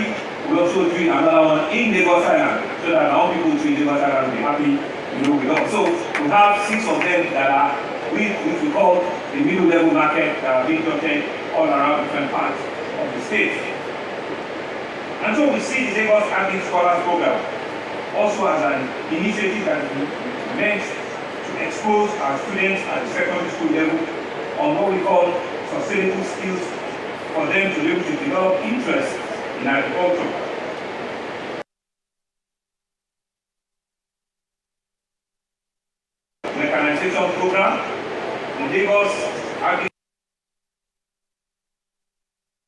We also do another one in Lagos Island, so that our people in Lagos Island will be happy, with us. So we have 6 of them that are which we call the middle-level market that are being dotted all around different parts of the state. And so we see the Lagos Agri Scholars Program also as an initiative that is meant to expose our students at the secondary school level on what we call sustainable skills for them to be able to develop interest in agriculture. Mechanization program, the Lagos Agri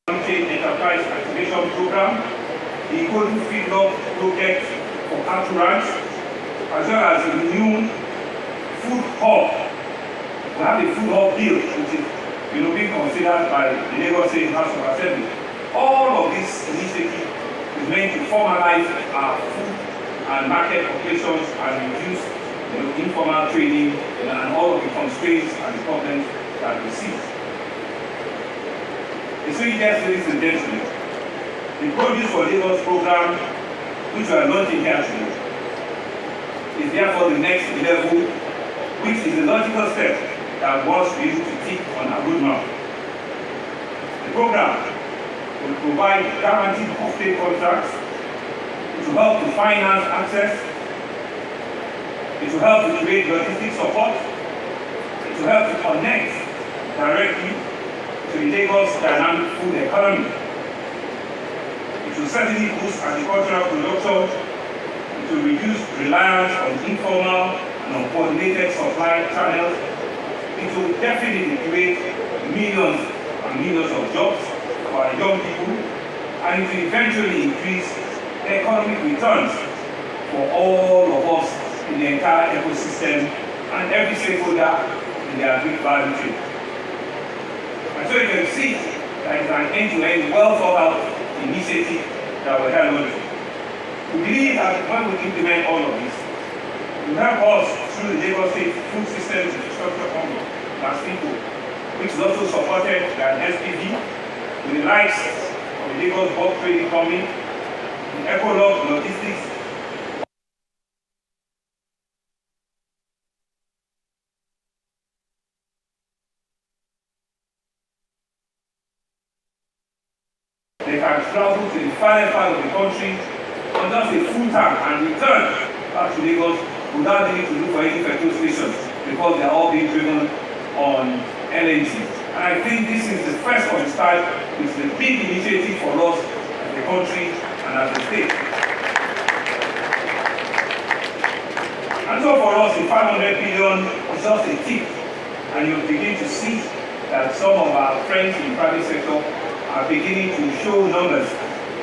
Enterprise Activation Program, the Golden Feedlot Project for cattle ranch, as well as the new food hub. We have the food hub bill, which is being considered by the Lagos State House of Assembly. All of this initiative is meant to formalize our food and market operations and reduce informal trading and all of the constraints and the problems that we see. The swing test, ladies and gentlemen, the Produce for Lagos program which we are launching here today, is therefore the next level, which is a logical step that wants to be able to tick on our roadmap. The program will provide guaranteed offtake contracts. It will help to finance access. It will help to create logistics support. It will help to connect directly to the Lagos dynamic food economy. It will certainly boost agricultural production. It will reduce reliance on informal and uncoordinated supply channels. It will definitely create millions and millions of jobs for our young people, and it will eventually increase economic returns for all of us in the entire ecosystem and every stakeholder in the agri value chain. And so you can see that it's an end-to-end, well thought out initiative that we're here launching. We believe that when we implement all of this, it will help us through the Lagos State Food Systems Infrastructure Company, people, which is also supported by an SPV, with the likes of the Lagos Bulk Trading Company, the Ecolog Logistics, they can travel to the farthest part of the country on just a full tank and return back to Lagos without needing to look for any petrol stations because they are all being driven on LNG. And I think this is the first of its type. It's a big initiative for us as a country and as a state. And so for us, the 500 billion is just a tip. And you'll begin to see that some of our friends in the private sector are beginning to show numbers.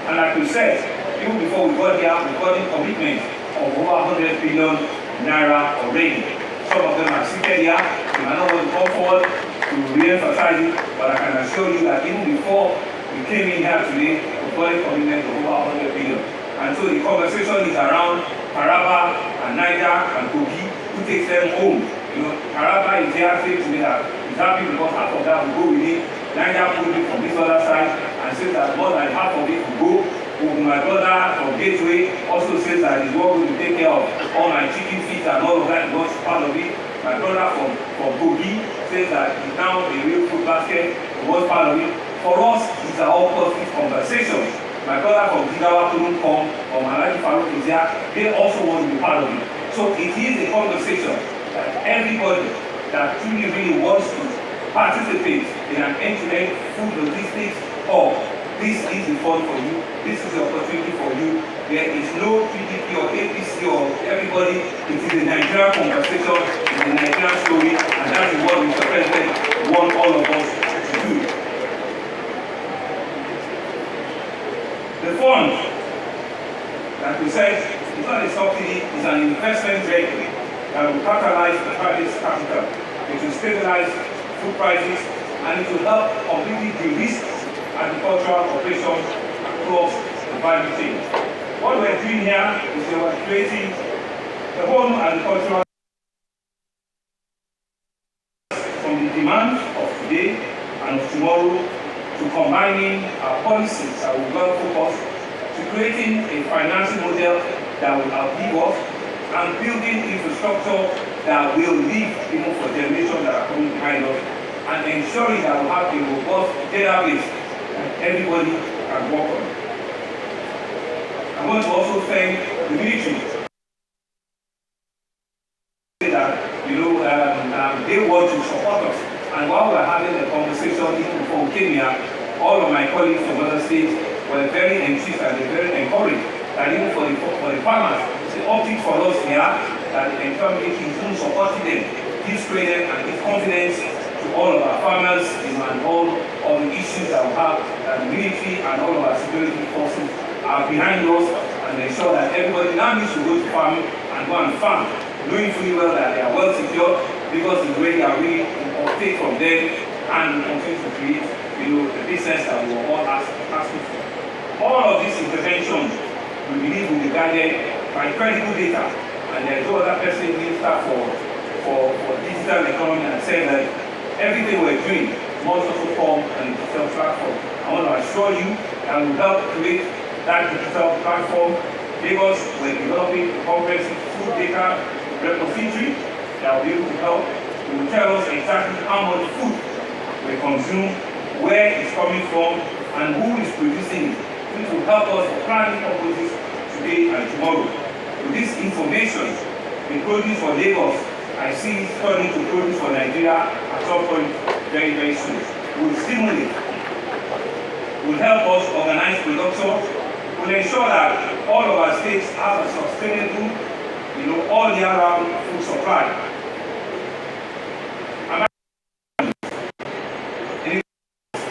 And like we said, even before we got here, we got in commitment of over 100 billion naira already. Some of them are seated here. They might not want to come forward to re-emphasize it, but I can assure you that even before we came in here today, we got a commitment of over 100 billion. And so the conversation is around Taraba and Niger and Kogi, who takes them home. You know, Taraba is here saying to me that he's happy because half of that will go within. Niger pulled it from this other side and says that more than half of it will go. My brother from Gateway also says that he's going to take care of all my chicken feet and all of that, was part of it. My brother from Kogi says that he's now a real food basket, was part of it. For us, these are all positive conversations. My brother from Jigawa couldn't come, or Malachi Farouk is here, they also want to be part of it. So it is a conversation that everybody that truly really wants to participate in an end-to-end food logistics or this is the fund for you, this is the opportunity for you. There is no PDP or APC or everybody. It is a Nigerian conversation, it's a Nigerian story, and that is what Mr. President wants all of us to do. The fund, like we said, is not a subsidy, it's an investment vehicle that will catalyze the private capital. It will stabilize food prices, and it will help completely de-risk agricultural operations across the value chain. What we're doing here is that we're creating the whole agricultural from the demands of today and of tomorrow to combining our policies that will well focus to creating a financing model that will outlive us and building infrastructure that will live even for generations that are coming behind us and ensuring that we have a robust database everybody can work on. I want to also thank the military. That they want to support us. And while we're having a conversation, even before we came here, all of my colleagues from other states were very enthused and very encouraged that even for the farmers, it's the optic for us here that the entire military is supporting them, gives credit and gives confidence to all of our farmers and all of the issues that we have, that the military and all of our security forces are behind us and ensure that everybody now needs to go to farm and go and farm, knowing fully well that they are well secured because the way they are really take from them and continue to create the business that we were all asking for. All of these interventions we believe will be guided by credible data, and there is no other person minister for digital economy and said that everything we're doing must also come on a digital platform. I want to assure you that we will help create that digital platform Lagos, we're developing a comprehensive food data repository that will be able to help. It will tell us exactly how much food we consume, where it's coming from, and who is producing it, which will help us plan purposes today and tomorrow. With this information, the produce for Lagos, I see it turning to produce for Nigeria at some point very, very soon. Will stimulate, will help us organize production, will ensure that all of our states have a sustainable, all year round food supply.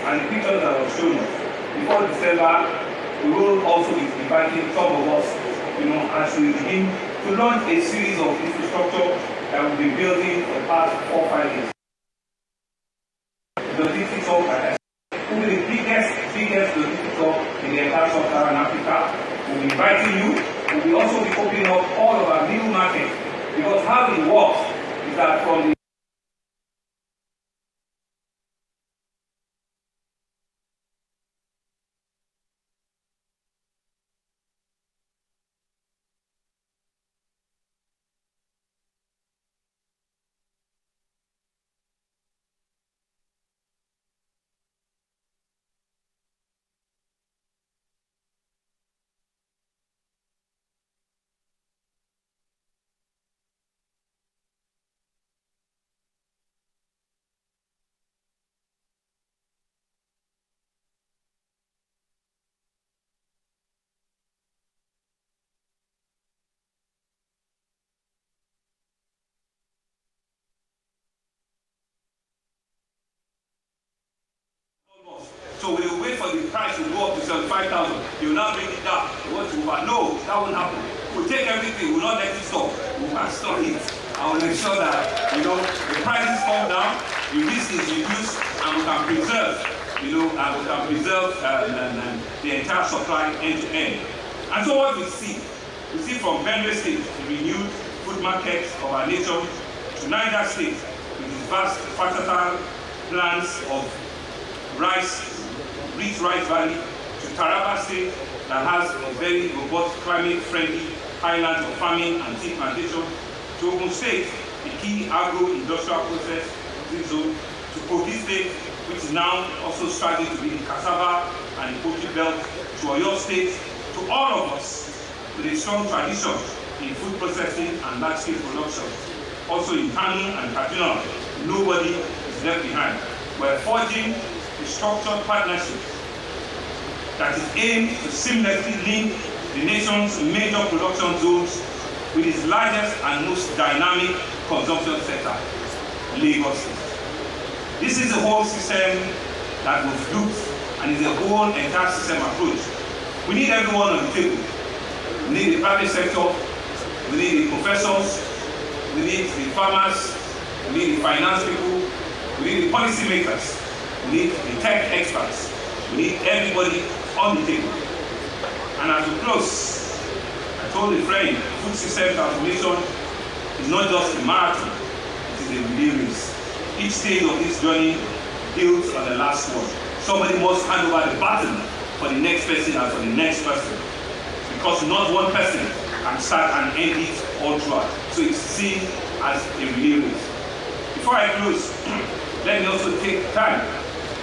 And the pictures that I've shown you, before December, we will also be inviting some of us, as we begin to launch a series of infrastructure that we've been building for the past 4 or 5 years. Logistics hub, like I said, will be the biggest logistics hub in the entire sub-Saharan Africa. We'll be inviting you. We'll also be opening up all of our new markets, because how it works is that from the so we will wait for the price to go up to 75,000. You will not bring it down. What you want? No, that won't happen. We'll take everything. We'll not let it stop. We will store it. I will ensure that the prices come down, the risk is reduced, and we can preserve, the entire supply end to end. And so what we see from Benue State, the renewed food markets of our nation, to Niger State, with its vast versatile plants of rice, rich rice valley, to Taraba State that has a very robust climate-friendly highlands of farming and tea plantation, to Ogun State, a key agro-industrial process zone, to Kogi State, which is now also starting to be the cassava and the poultry belt, to Oyo State, to all of us with a strong tradition in food processing and large-scale production. Also in Kano and Kaduna, nobody is left behind. We're forging a structured partnership that is aimed to seamlessly link the nation's major production zones with its largest and most dynamic consumption sector, Lagos. This is a whole system that was looked, and is a whole entire system approach. We need everyone on the table. We need the private sector, we need the professors, we need the farmers, we need the finance people, we need the policymakers, we need the tech experts, we need everybody on the table. And as we close, I told a friend, food system transformation is not just a marathon, it is a relay race. Each stage of this journey builds on the last one. Somebody must hand over the baton for the next person and for the next person. Because not one person can start and end it all throughout. So it's seen as a relay race. Before I close, let me also take time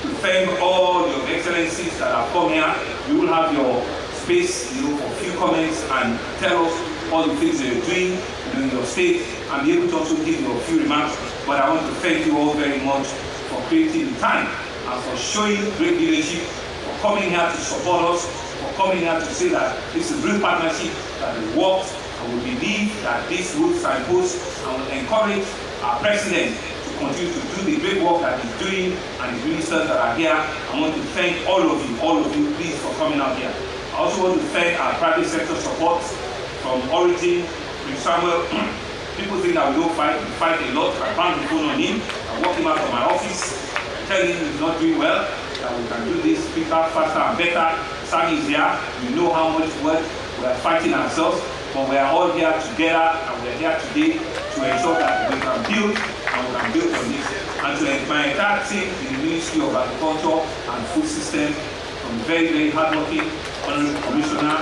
to thank all your excellencies that have come here. You will have your space, for a few comments and tell us all the things you're doing in your state, and be able to also give you a few remarks. But I want to thank you all very much for creating the time and for showing great leadership, for coming here to support us, for coming here to say that this is a real partnership that will work, and we believe that this will signpost and will encourage our president to continue to do the great work that he's doing, and the ministers that are here. I want to thank all of you, please, for coming out here. I also want to thank our private sector support from Origin, Prince Samuel. People think that we don't fight. We fight a lot. I bang the phone on him. I walk him out of my office, tell him he's not doing well, that we can do this quicker, faster, and better. Sammy is here. We know how much work we are fighting ourselves, but we are all here together, and we are here today to ensure that we can build, and we can build on this. And to my entire team in the Ministry of Agriculture and Food System, some very, very hardworking Honorable Commissioner,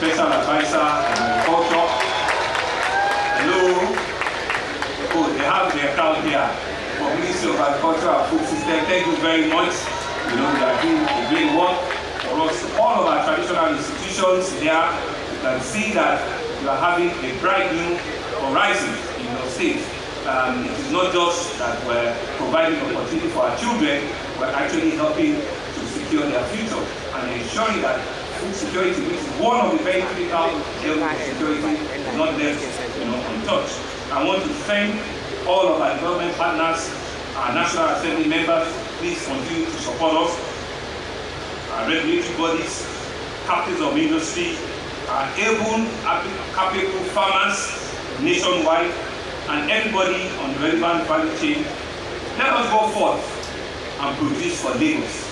Special Advisor on Agriculture. Hello. Oh, they have their crowd here for Ministry of Agriculture and Food System. Thank you very much. You know, they are doing a great work for us. All of our traditional institutions here, you can see that you are having a bright new horizon in your state. It is not just that we're providing opportunity for our children, we're actually helping to secure their future and ensuring that food security, which is one of the very critical areas of security, is not left untouched. I want to thank all of our development partners, our National Assembly members. Please continue to support us. Our regulatory bodies, captains of industry, our able, capable farmers nationwide, and everybody on the relevant value chain. Let us go forth and produce for Lagos.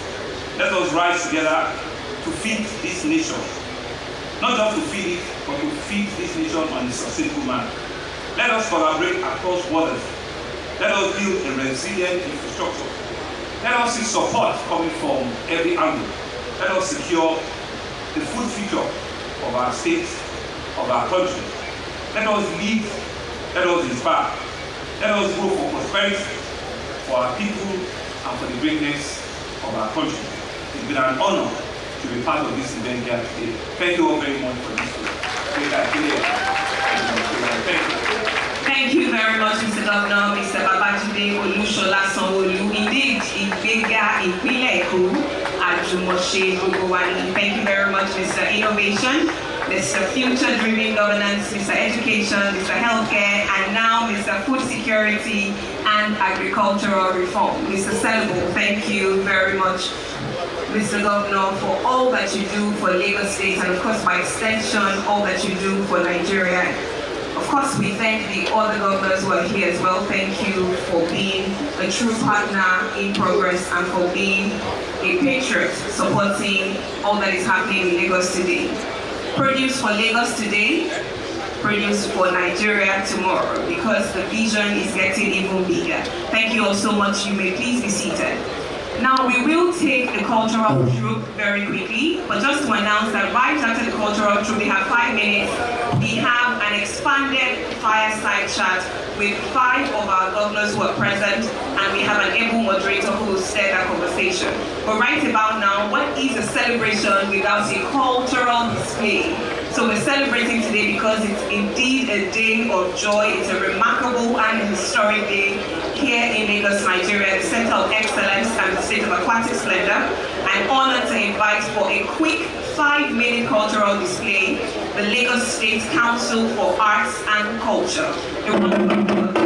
Let us rise together to feed this nation. Not just to feed it, but to feed this nation on a sustainable manner. Let us collaborate across borders. Let us build a resilient infrastructure. Let us see support coming from every angle. Let us secure the food future of our states, of our country. Let us lead, let us inspire. Let us go for prosperity, for our people, and for the greatness of our country. It's been an honor to be part of this event here today. Thank you all very much for this. Thank you. Thank you very much, Mr. Governor, Mr. Babajide Olushola Sanwo-Olu. Indeed, Ìgbéga Ìpínlẹ̀ Èkó, Àjùmọ̀ṣe gbogbo wa ni. Thank you very much, Mr. Innovation, Mr. Future-Driven Governance, Mr. Education, Mr. Healthcare, and now Mr. Food Security and Agricultural Reform. Mr. Selbo, thank you very much, Mr. Governor, for all that you do for Lagos State and, of course, by extension, all that you do for Nigeria. Of course, we thank the other governors who are here as well. Thank you for being a true partner in progress and for being a patriot supporting all that is happening in Lagos today. Produce for Lagos today, produce for Nigeria tomorrow, because the vision is getting even bigger. Thank you all so much. You may please be seated. Now, we will take the cultural troop very quickly, but just to announce that right after the cultural troop, we have 5 minutes. We have an expanded fireside chat with 5 of our governors who are present, and we have an able moderator who will steer that conversation. But right about now, what is a celebration without a cultural display? So we're celebrating today because it's indeed a day of joy. It's a remarkable and historic day here in Lagos, Nigeria, the center of excellence and the state of aquatic splendor. I'm honored to invite for a quick 5-minute cultural display the Lagos State Council for Arts and Culture. A round of applause.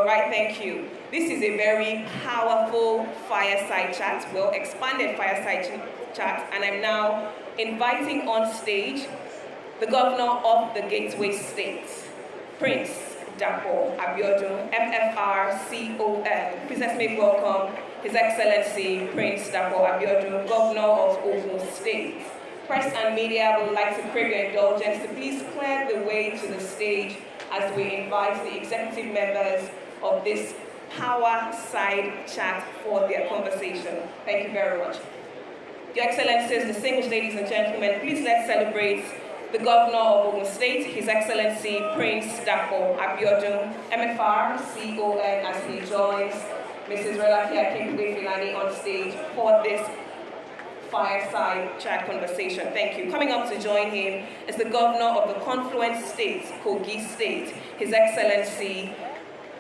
All right, thank you. This is a very powerful fireside chat, well, expanded fireside chat, and I'm now inviting on stage the governor of the Gateway State, Prince Dapo Abiodun, MFR-CON. Please let's make welcome His Excellency Prince Dapo Abiodun, Governor of Ogun State. Press and media would like to crave your indulgence to please clear the way to the stage as we invite the executive members of this Power Side chat for their conversation. Thank you very much. Your Excellencies, distinguished ladies and gentlemen, please let's celebrate the Governor of Ogun State, His Excellency Prince Dapo Abiodun, MFR-CON, as he joins Mrs. Relaki Akinkunmi-Filani on stage for this fireside chat conversation. Thank you. Coming up to join him is the Governor of the Confluence State, Kogi State, His Excellency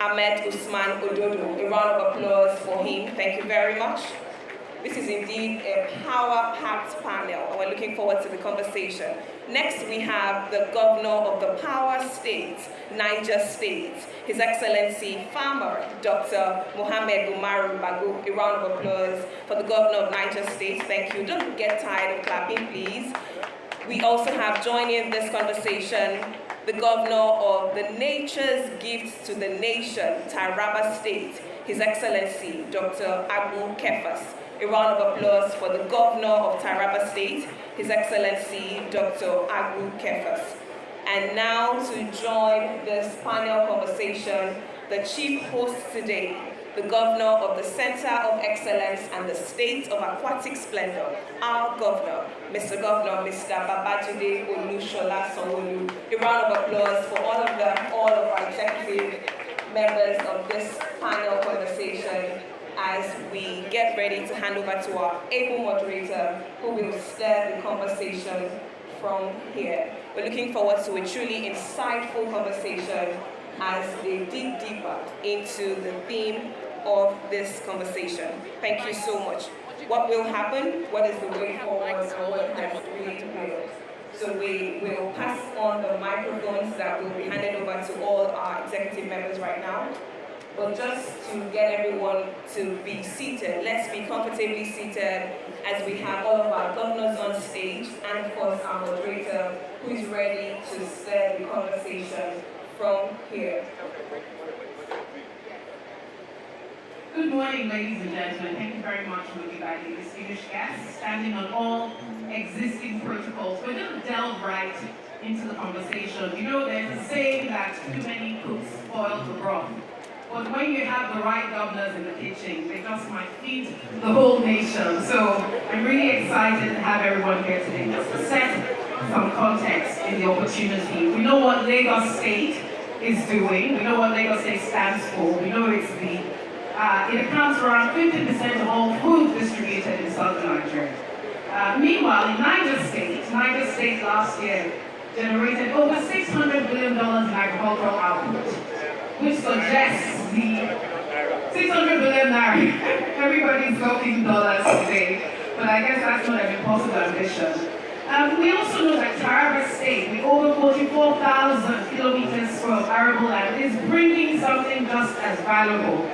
Ahmed Usman Ododo. A round of applause for him. Thank you very much. This is indeed a power-packed panel, and we're looking forward to the conversation. Next, we have the Governor of the Power State, Niger State, His Excellency Farmer Dr. Mohammed Umaru Bagu. A round of applause for the Governor of Niger State. Thank you. Don't get tired of clapping, please. We also have joining this conversation the Governor of the Nature's Gift to the Nation, Taraba State, His Excellency Dr. Abu Kefas. A round of applause for the Governor of Taraba State, His Excellency Dr. Abu Kefas. And now to join this panel conversation, the chief host today, the Governor of the Center of Excellence and the State of Aquatic Splendor, our Governor, Mr. Governor, Mr. Babajide Olushola Sanwo-Olu. A round of applause for all of our executive members of this panel conversation as we get ready to hand over to our able moderator who will steer the conversation from here. We're looking forward to a truly insightful conversation as they dig deeper into the theme of this conversation. Thank you so much. What will happen? What is the way forward? What has really prevailed? So we will pass on the microphones that will be handed over to all our executive members right now. But just to get everyone to be seated, let's be comfortably seated as we have all of our governors on stage and of course our moderator who is ready to steer the conversation from here. Good morning, ladies and gentlemen. Thank you very much for inviting distinguished guests, standing on all existing protocols. We're going to delve right into the conversation. You know, there's a saying that too many cooks spoil the broth. But when you have the right governors in the kitchen, they just might feed the whole nation. So I'm really excited to have everyone here today just to set some context in the opportunity. We know what Lagos State is doing. We know what Lagos State stands for. We know it's it accounts for around 50% of all food distributed in southern Nigeria. Meanwhile, in Niger State last year generated over $600 billion in agricultural output, which suggests the 600 billion naira. Everybody's talking dollars today, but I guess that's not an impossible ambition. We also know that Taraba State, with over 44,000 kilometers of arable land, is bringing something just as valuable.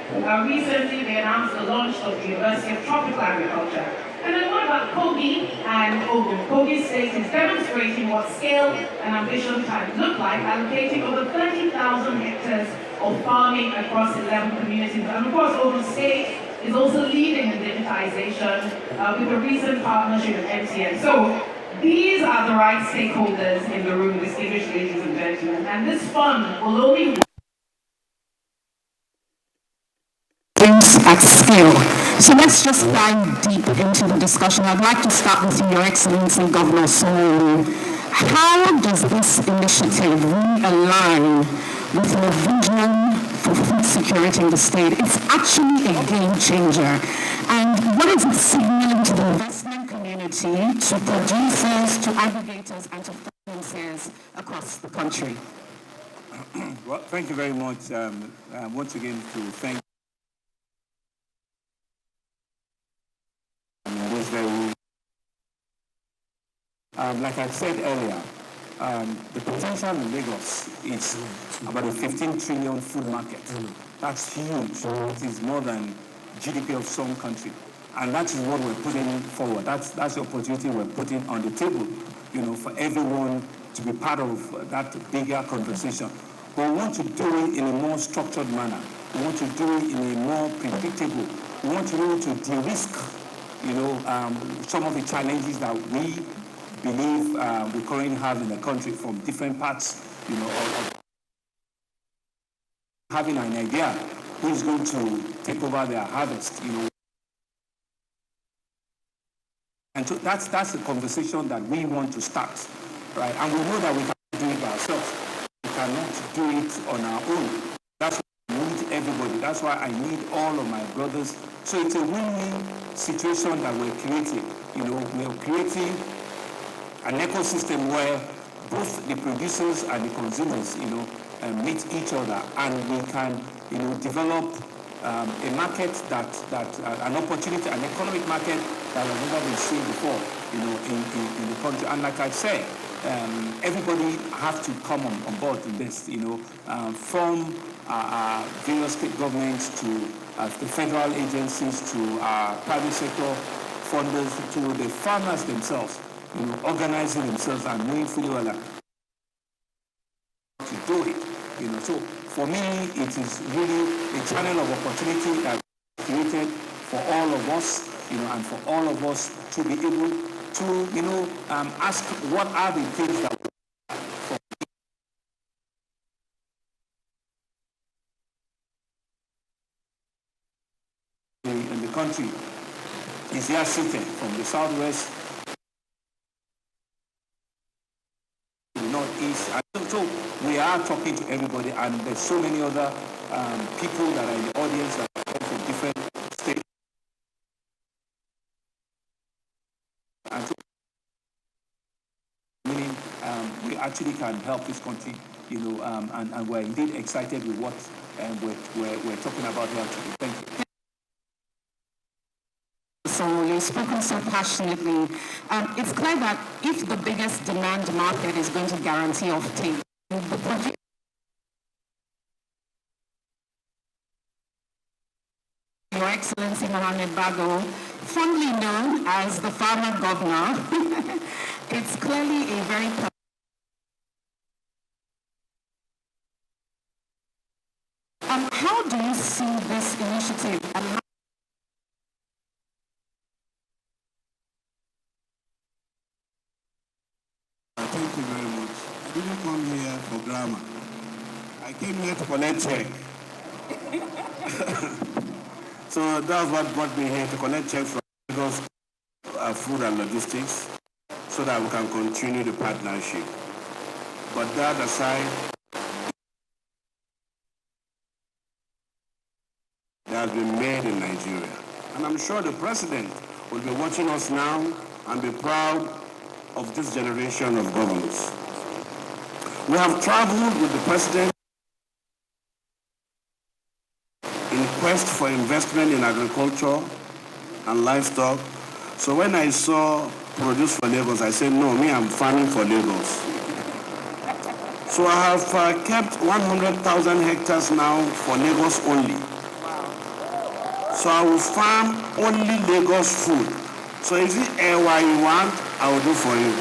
Recently, they announced the launch of the University of Tropical Agriculture. And then what about Kogi and Ogun? Kogi State is demonstrating what scale and ambition can look like, allocating over 30,000 hectares of farming across 11 communities. And of course, Ogun State is also leading in digitization with a recent partnership with MTN. So these are the right stakeholders in the room, distinguished ladies and gentlemen. And this fund will only at scale. So let's just dive deep into the discussion. I'd like to start with Your Excellency Governor Sanwo-Olu. How does this initiative realign with your vision for food security in the state? It's actually a game changer. And what is it signaling to the investment community, to producers, to aggregators, and to financiers across the country? Well, thank you very much. Once again, to thank this very like I said earlier, the potential in Lagos is about a 15 trillion food market. That's huge. It is more than GDP of some country. And that is what we're putting forward. That's the opportunity we're putting on the table, for everyone to be part of that bigger conversation. But we want to do it in a more structured manner. We want to do it in a more predictable. We want to be able to de-risk, some of the challenges that we believe we currently have in the country from different parts, of having an idea who is going to take over their harvest, And so that's the conversation that we want to start, right? And we know that we cannot do it by ourselves. We cannot do it on our own. That's why I need everybody. That's why I need all of my brothers. So it's a win-win situation that we're creating. We're creating an ecosystem where both the producers and the consumers, meet each other, and we can, develop a market an opportunity, an economic market that has never been seen before, in the country. And like I said, everybody has to come on board in this, from various state governments to the federal agencies to private sector funders to the farmers themselves, organizing themselves and knowing fully well to do it. So for me, it is really a channel of opportunity that created for all of us, and for all of us to be able to, ask what are the things that in the country is here seated from the southwest, northeast. So we are talking to everybody, and there's so many other people that are in the audience that come from different states. And so, meaning we actually can help this country, and we're indeed excited with what we're talking about here today. Thank you. So you've spoken so passionately. It's clear that if the biggest demand market is going to guarantee offtake, the project Your Excellency Mohamed Bago, fondly known as the farmer governor, it's clearly a very how do you see this initiative and how Thank you very much. I didn't come here for grammar. I came here to collect check. So that's what brought me here, to collect check from Lagos Food and Logistics, so that we can continue the partnership. But that aside, that has been made in Nigeria. And I'm sure the president will be watching us now and be proud of this generation of governors. We have traveled with the president in quest for investment in agriculture and livestock. So when I saw Produce for Lagos, I said, no, I'm farming for Lagos. So I have kept 100,000 hectares now for Lagos only. So I will farm only Lagos food. So is it where you want, I will do for you.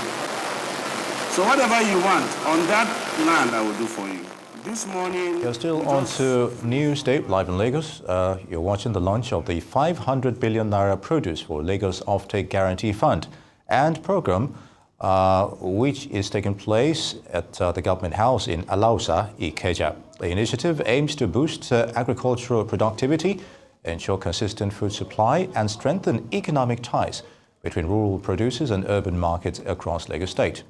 So whatever you want on that land, I will do for you. This morning... You're still on to Newsday, live in Lagos. You're watching the launch of the 500 billion naira produce for Lagos Offtake Guarantee Fund and program, which is taking place at the Government House in Alausa, Ikeja. The initiative aims to boost agricultural productivity, ensure consistent food supply, and strengthen economic ties between rural producers and urban markets across Lagos State.